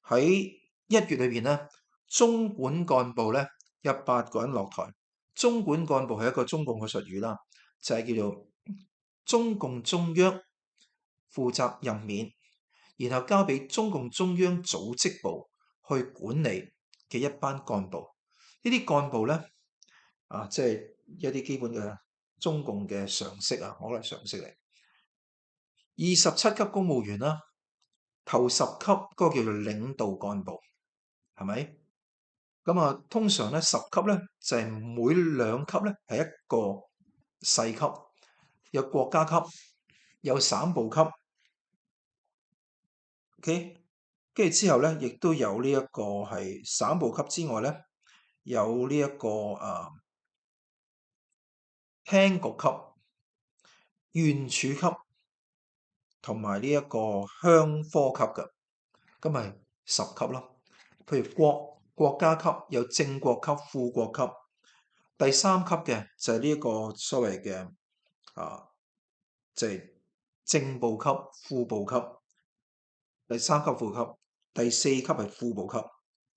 喺1月裏邊咧，中管幹部咧有8個人落台。中管幹部係一個中共嘅術語啦，就係叫做中共中央負責任免，然後交俾中共中央組織部去管理嘅一班幹部。呢啲幹部咧即係一啲基本嘅中共嘅常識啊，我覺得係常識嚟。27級公務員啦，頭10級嗰個叫做領導幹部，係咪？咁啊，通常咧10級咧就係每2級咧係一個細級，有國家級，有省部級。OK，跟住之後咧，亦都有呢一個係省部級之外咧，有呢一個廳局級、縣處級同埋呢一個鄉科級嘅，咁咪10級咯。譬如國家級有正國級、副國級，第3級嘅就係呢一個所謂嘅就係正部級、副部級，第3級副級，第4級係副部級、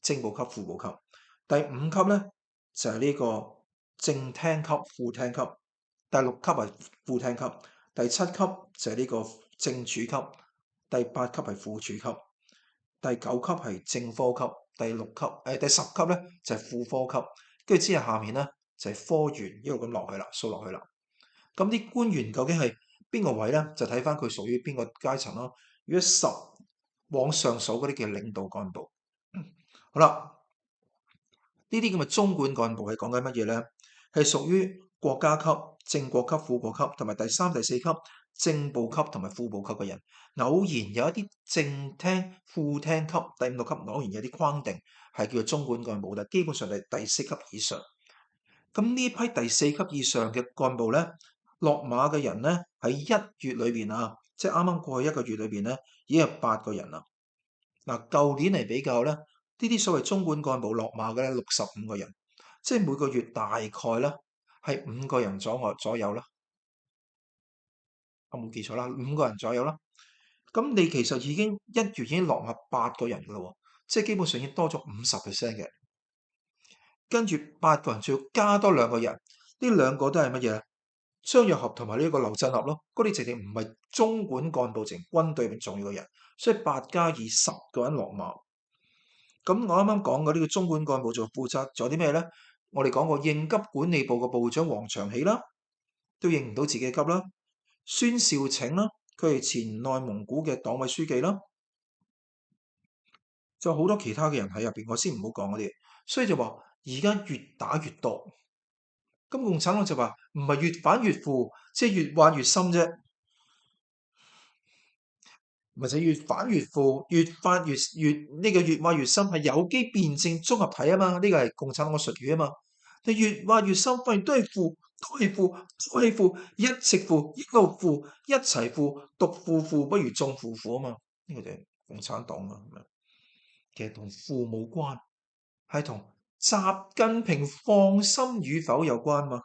正部級、副部級，第5級咧就係呢個正廳級、副廳級，第6級係副廳級，第7級就係呢個正處級，第8級係副處級，第9級係正科級，第10級咧就係副科級，跟住之後下面咧就係科員，一路咁落去啦，數落去啦。咁啲官員究竟係邊個位咧？就睇翻佢屬於邊個階層咯。如果10往上數嗰啲叫領導幹部，好啦，呢啲咁嘅中管幹部係講緊乜嘢咧？係屬於國家級、正國級、副國級同埋第3、第4級正部級同埋副部級嘅人。偶然有一啲正廳、副廳級、第5、6級，偶然有啲框定係叫做中管幹部，但基本上係第4級以上。咁呢批第4級以上嘅幹部咧，落馬嘅人咧喺1月裏邊啊，即係啱啱過去1個月裏邊咧，已經有8個人啦。嗱，舊年嚟比較咧，呢啲所謂中管幹部落馬嘅咧65個人，即係每個月大概咧係5個人左右啦。我冇記錯啦，5個人左右啦。咁你其實已經1月已經落馬8個人噶啦喎，即係基本上已經多咗50%嘅。跟住8個人仲要加多2個人，呢兩個都係乜嘢？張又俠同埋呢個劉振俠咯，嗰啲直情唔係中管幹部，淨軍隊入面重要嘅人，所以8+2，10個人落馬。咁我啱啱講嘅呢個中管幹部做負責做啲咩呢？我哋講過應急管理部嘅部長黃長喜啦，都認唔到自己急啦。孫兆拯啦，佢係前內蒙古嘅黨委書記啦，就好多其他嘅人喺入邊，我先唔好講嗰啲，所以就話而家越打越多。咁共產黨就話唔係越反越腐，即係越挖越深啫，咪就越反越腐，越發越呢個越挖越深係有機辯證綜合體啊嘛，呢個係共產黨嘅術語啊嘛。你越挖越深，發現都係腐，都係腐，都係腐，一直腐，一路腐，一齊腐，獨腐腐不如眾腐腐啊嘛。呢個就係共產黨啊，其實同腐冇關，係同習近平放心與否有關嘛。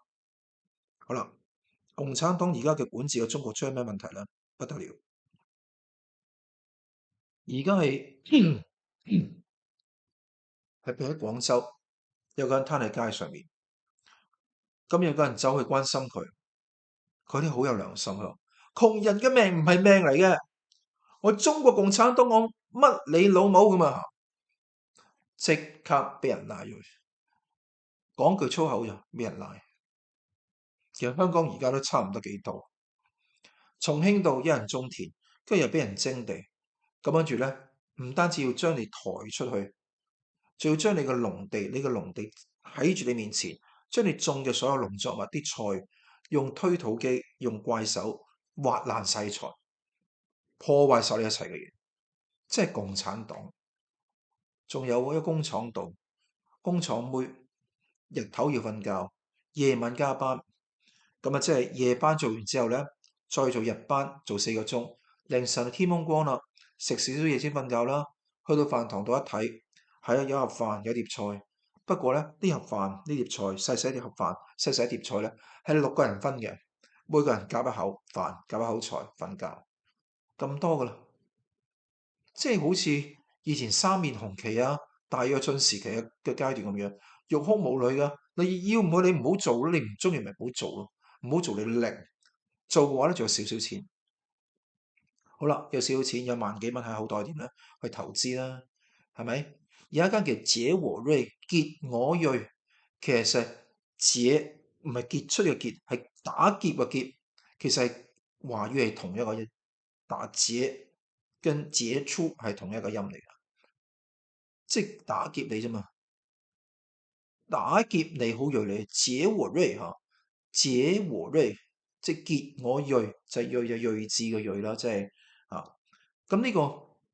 好啦，共產黨而家嘅管治嘅中國出咗咩問題咧？不得了，而家係譬如喺廣州有個人攤喺街上面，咁有個人走去關心佢，佢啲好有良心啊！窮人嘅命唔係命嚟嘅，我中國共產黨我乜你老母咁啊！即刻俾人拉咗，講句粗口就俾人拉。其實香港而家都差唔多幾多，重慶度有人種田，跟住又俾人徵地，咁跟住咧，唔單止要將你抬出去，仲要將你個農地，你個農地喺住你面前，將你種嘅所有農作物啲菜，用推土機、用怪手挖爛晒啲菜，破壞晒你一切嘅嘢，即係共產黨。仲有嗰個工廠度，工廠妹日頭要瞓覺，夜晚加班，咁啊即係夜班做完之後咧，再做日班做4個鐘，凌晨天蒙光啦，食少少嘢先瞓覺啦。去到飯堂度一睇，係啊，有盒飯有碟菜，不過咧呢盒飯呢碟菜細細一碟盒飯細細一碟菜咧係6個人分嘅，每個人夾一口飯夾一口菜瞓覺，咁多噶啦，即係好似以前三面紅旗啊、大躍進時期嘅階段咁樣，欲哭無淚噶。你要唔去你唔好做咯，你唔中意咪唔好做咯，唔好做你零做嘅話咧，仲有少少錢。好啦，有少少錢，有萬幾蚊喺口袋點咧？去投資啦，係咪？有一間叫傑和瑞傑我瑞，其實係傑唔係傑出嘅傑，係打劫嘅劫，其實係華語係同一個音，打傑跟傑出係同一個音嚟㗎，即係打劫你啫嘛。打劫你好鋭利，傑和瑞嚇，傑和瑞即係傑我瑞，就係瑞就睿智嘅瑞啦，即係啊。咁呢個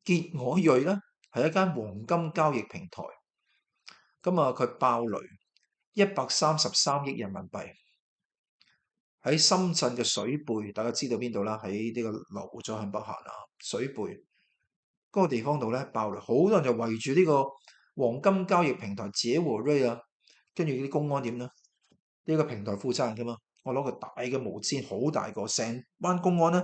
傑我瑞咧係一間黃金交易平台，咁啊佢爆雷133億人民幣喺深圳嘅水貝，大家知道邊度啦？喺呢個羅湖再向北行啊，水貝嗰個地方度咧爆雷，好多人就圍住呢個黃金交易平台傑和瑞啊，跟住啲公安點咧？呢個平台負責人噶嘛，我攞個大嘅毛氈，好大個，成班公安咧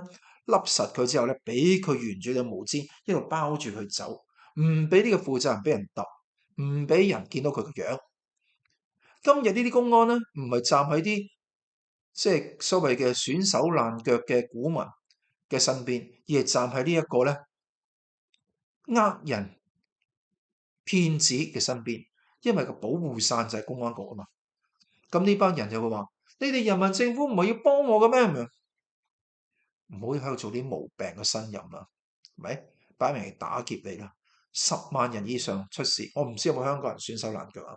笠實佢之後咧，俾佢沿住條毛氈一路包住佢走，唔俾呢個負責人俾人揼，唔俾人見到佢個樣。今日呢啲公安咧，唔係站喺啲即係所謂嘅損手爛腳嘅股民嘅身邊，而係站喺呢一個咧呃人騙子嘅身邊，因為個保護傘就係公安局啊嘛。咁呢班人就會話：你哋人民政府唔係要幫我嘅咩？唔好喺度做啲毛病嘅呻吟啦，係咪？擺明係打劫你啦！10萬人以上出事，我唔知有冇香港人損手爛腳啊？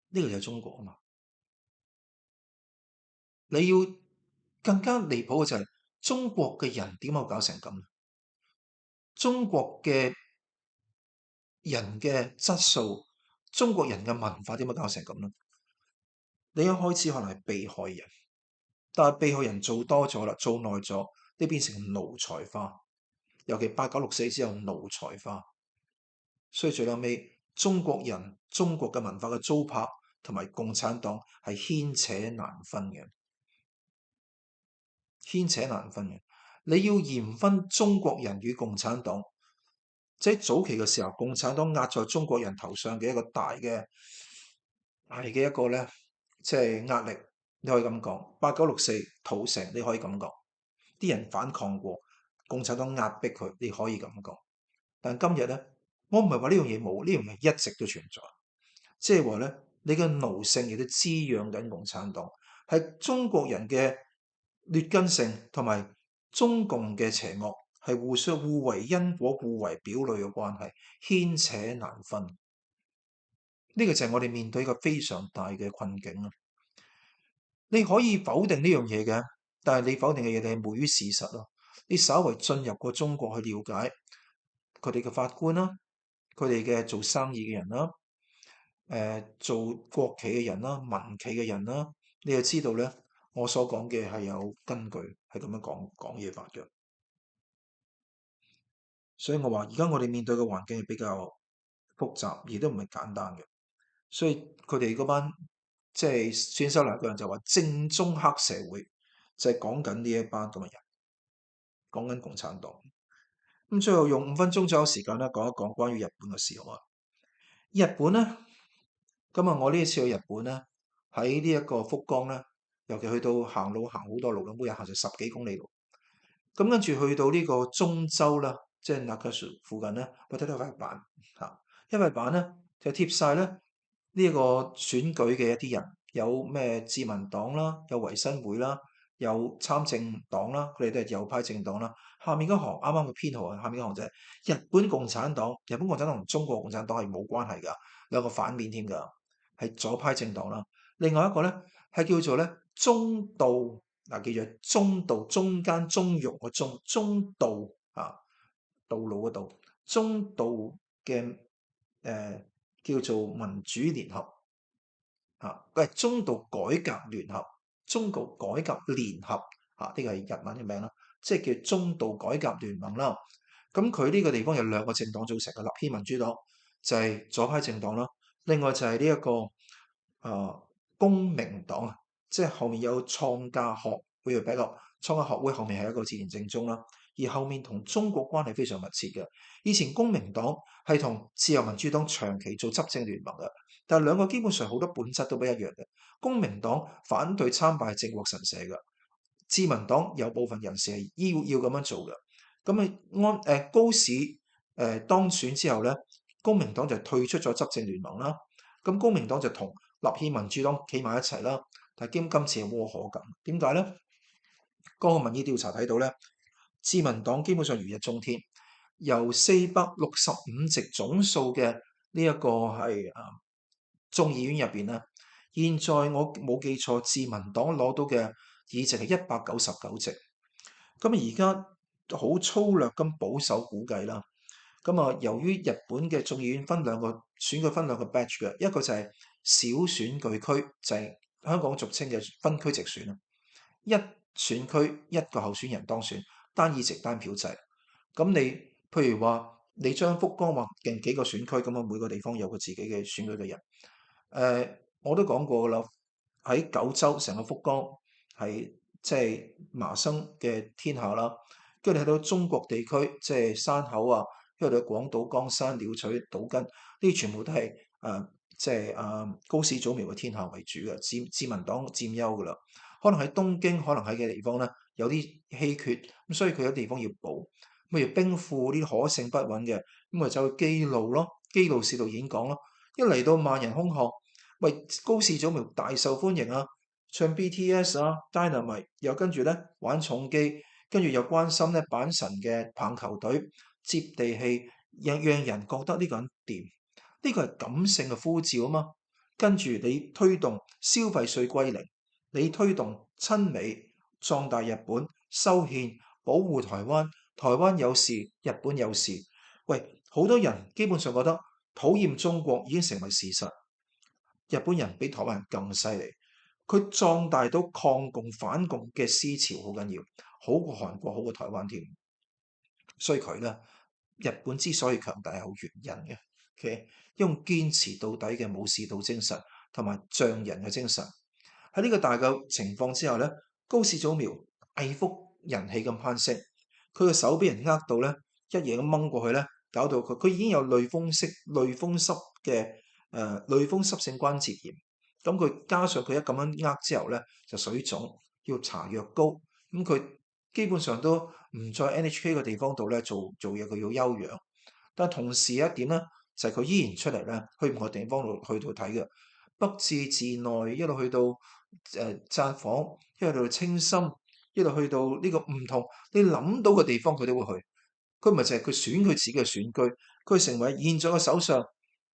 呢個就係中國啊嘛！你要更加離譜嘅就係中國嘅人點解搞成咁？中國嘅人嘅質素，中國人嘅文化點解搞成咁呢？你一開始可能係被害人。但係被害人做多咗啦，做耐咗，你變成奴才化，尤其8·9·6之後奴才化，所以最後尾中國人、中國嘅文化嘅糟粕同埋共產黨係牽扯難分嘅，牽扯難分嘅。你要嚴分中國人與共產黨，即係早期嘅時候，共產黨壓在中國人頭上嘅一個大嘅一個咧，即係壓力，你可以咁講。8964屠城，你可以咁講，啲人反抗過，共產黨壓迫佢，你可以咁講。但今日咧，我唔係話呢樣嘢冇，呢樣嘢一直都存在。即係話咧，你嘅奴性亦都滋養緊共產黨，係中國人嘅劣根性同埋中共嘅邪惡，係互為因果、互為表裏嘅關係，牽扯難分。呢個就係我哋面對一個非常大嘅困境啊！你可以否定呢樣嘢嘅，但係你否定嘅嘢，你係昧於事實咯。你稍為進入過中國去了解佢哋嘅法官啦，佢哋嘅做生意嘅人啦，做國企嘅人啦、民企嘅人啦，你就知道咧，我所講嘅係有根據，係咁樣講嘢法嘅。所以我話而家我哋面對嘅環境係比較複雜，而都唔係簡單嘅。所以佢哋嗰班即係選修嚟嘅人就話正宗黑社會，就係講緊呢一班咁嘅人，講緊共產黨。咁最後用5分鐘左右時間咧，講一講關於日本嘅事好嘛？日本咧，咁啊，我呢一次去日本咧，喺呢一個福岡咧，尤其去到行路行好多路啦，每日行成10幾公里路。咁跟住去到呢個中州啦，即係 Nakasu 附近咧，我睇到塊板嚇，一塊板咧就貼晒咧呢一個選舉嘅一啲人，有咩自民黨啦，有維新會啦，有參政黨啦，佢哋都係右派政黨啦。下面嗰行啱啱嘅編號啊，下面嗰行就係日本共產黨。日本共產黨同中國共產黨係冇關係㗎，兩個反面添㗎，係左派政黨啦。另外一個咧係叫做咧中道。嗱，記住中道，中間中庸個中道啊，道路嗰道，中道嘅叫做民主聯合啊，佢係中道改革聯合，中道改革聯合啊，呢個係日文嘅名啦，即係叫中道改革聯盟啦。咁佢呢個地方有2個政黨組成嘅，立憲民主黨就係左派政黨啦，另外就係呢一個公明黨啊。即係後面有創價學會嘅比較，創價學會後面係一個自然正宗啦，而後面同中國關係非常密切嘅。以前公明黨係同自由民主黨長期做執政聯盟嘅，但係兩個基本上好多本質都不一樣嘅。公明黨反對參拜靖國神社嘅，自民黨有部分人士係要咁樣做嘅。咁高市當選之後咧，公明黨就退出咗執政聯盟啦。咁公明黨就同立憲民主黨企埋一齊啦。但係今次係窩火咁，點解咧？嗰個民意調查睇到咧，自民黨基本上如日中天，由465席總數嘅呢一個係眾議院入邊咧，現在我冇記錯，自民黨攞到嘅議席係199席。咁而家好粗略咁保守估計啦。咁啊，由於日本嘅眾議院選舉分兩個 batch 嘅，一個就係小選舉區，就係香港俗稱嘅分區直選啊，一選區一個候選人當選，單議席單票制。咁你譬如話，你將福岡劃定幾個選區，咁啊每個地方有個自己嘅選舉嘅人。我都講過噶啦，喺九州成個福岡係即係麻生嘅天下啦。跟住你去到中國地區，即係山口啊，跟住去到廣島、岡山、鳥取、島根，呢啲全部都係高市早苗嘅天下為主嘅，自民黨佔優噶啦。可能喺東京，可能喺嘅地方咧有啲稀缺，咁所以佢有地方要補。例如兵庫呢啲可勝不穩嘅，咁咪走去基路咯，基路市度演講咯。一嚟到萬人空巷，喂，高市早苗大受歡迎啊，唱 BTS 啊，Dynamite，又跟住咧玩重機，跟住又關心咧阪神嘅棒球隊，接地氣，讓人覺得呢個人掂。呢個係感性嘅呼召啊嘛。跟住你推動消費稅歸零，你推動親美壯大日本，修憲保護台灣，台灣有事，日本有事。喂，好多人基本上覺得討厭中國已經成為事實。日本人比台灣人更犀利，佢壯大到抗共反共嘅思潮好緊要，好過韓國，好過台灣添。所以佢咧，日本之所以強大係有原因嘅。Okay? 用堅持到底嘅武士道精神同埋匠人嘅精神，喺呢個大嘅情況之下咧，高市早苗大幅人氣咁攀升，佢嘅手俾人呃到咧，一嘢咁掹過去咧，搞到佢已經有類風濕嘅類風濕性關節炎。咁佢加上佢一咁樣呃之後咧，就水腫，要搽藥膏。咁佢基本上都唔在 NHK 嘅地方度咧做嘢，佢要休養。但同時一點咧，就係佢依然出嚟咧，去唔同地方度去到睇嘅，北至寺內，一路去到札幌，一路去到青森，一路去到呢個唔同你諗到嘅地方，佢都會去。佢唔係淨係佢選佢自己嘅選區，佢成為現在嘅首相，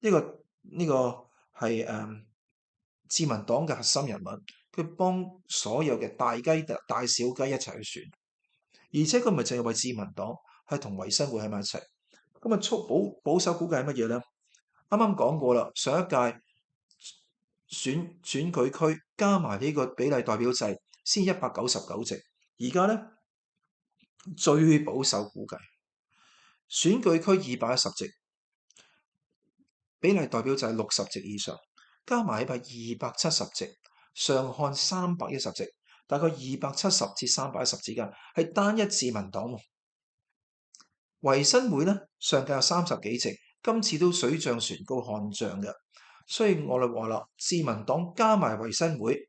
呢個係自民黨嘅核心人物，佢幫所有嘅大雞大小雞一齊去選，而且佢唔係淨係為自民黨，係同維新會喺埋一齊。咁啊，保守估計係乜嘢咧？啱啱講過啦，上一屆選舉區加埋呢個比例代表制先199席，而家咧最保守估計選舉區210席，比例代表制60席以上，加埋270席，上看310席，大概270至310之間，係單一自民黨喎。維新會咧上屆有30幾席，今次都水漲船高看漲嘅，所以我哋話啦，自民黨加埋維新會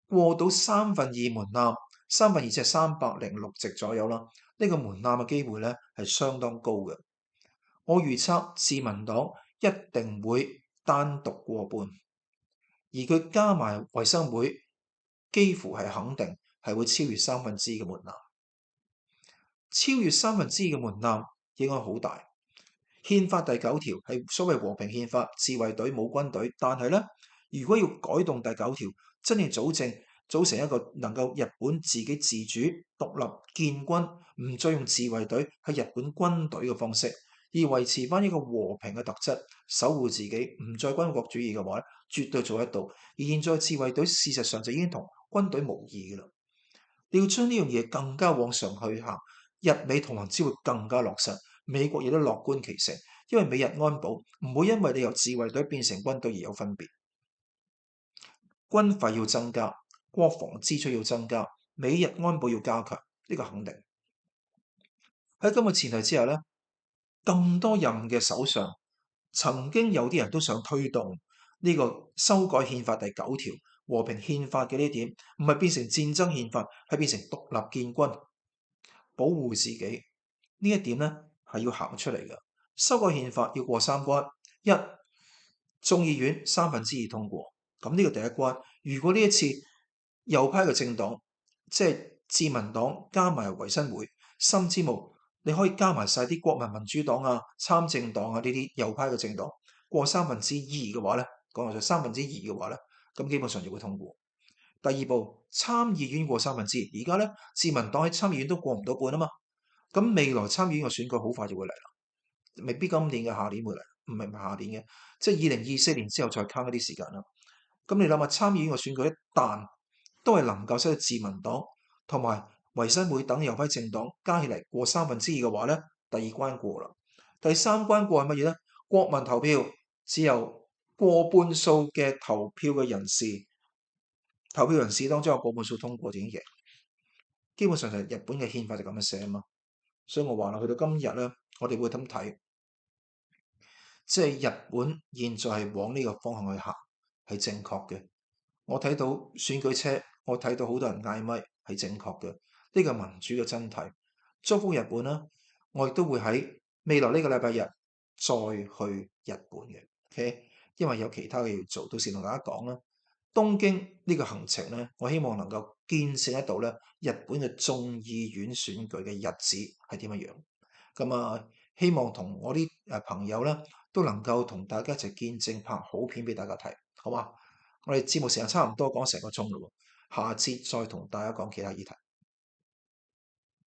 過到2/3門檻，2/3即係306席左右啦。呢個門檻嘅機會咧係相當高嘅。我預測自民黨一定會單獨過半，而佢加埋維新會，幾乎係肯定係會超越1/3嘅門檻。超越1/3嘅門檻影響好大。憲法第9條係所謂和平憲法，自衛隊冇軍隊，但係咧，如果要改動第9條，真係組成一個能夠日本自己自主獨立建軍，唔再用自衛隊係日本軍隊嘅方式，而維持翻一個和平嘅特質，守護自己，唔再軍國主義嘅話咧，絕對做得到。而現在自衛隊事實上就已經同軍隊無異嘅啦。你要將呢樣嘢更加往上去行，日美同盟只會更加落實。美國亦都樂觀其成，因為美日安保唔會因為你由自衛隊變成軍隊而有分別。軍費要增加，國防支出要增加，美日安保要加強，呢個肯定。喺咁嘅前提之下咧，咁多任嘅首相，曾經有啲人都想推動呢個修改憲法第9條和平憲法嘅呢點，唔係變成戰爭憲法，係變成獨立建軍，保護自己呢一點咧。係要行出嚟嘅，修改憲法要過3關：一，眾議院2/3通過，咁呢個第一關。如果呢一次右派嘅政黨，即係自民黨加埋維新會，甚至乎你可以加埋晒啲國民民主黨啊、參政黨啊呢啲右派嘅政黨過2/3嘅話咧，講就2/3嘅話咧，咁基本上就會通過。第二步，參議院過2/3，而家咧自民黨喺參議院都過唔到半啊嘛。咁未來參議院嘅選舉好快就會嚟啦，未必今年嘅，下年會嚟，唔係下年嘅，即係2024年之後再慳一啲時間啦。咁你諗下，參議院嘅選舉一旦都係能夠使到自民黨同埋維新會等右派政黨加起嚟過2/3嘅話咧，第二關過啦。第三關過係乜嘢咧？國民投票，只有過半數嘅投票人士當中有過半數通過就已經贏。基本上就係日本嘅憲法就咁樣寫啊嘛。所以我話啦，去到今日咧，我哋會咁睇，即係日本現在係往呢個方向去行，係正確嘅。我睇到選舉車，我睇到好多人嗌咪，係正確嘅。呢個民主嘅真諦，祝福日本啦！我亦都會喺未來呢個禮拜日再去日本嘅，OK？因為有其他嘅嘢要做，到時同大家講啦。東京呢個行程咧，我希望能夠見證得到咧日本嘅眾議院選舉嘅日子係點樣樣。咁啊，希望同我啲朋友咧都能夠同大家一齊見證，拍好片俾大家睇，好嘛？我哋節目時間差唔多講成個鐘嘞喎，下次再同大家講其他議題。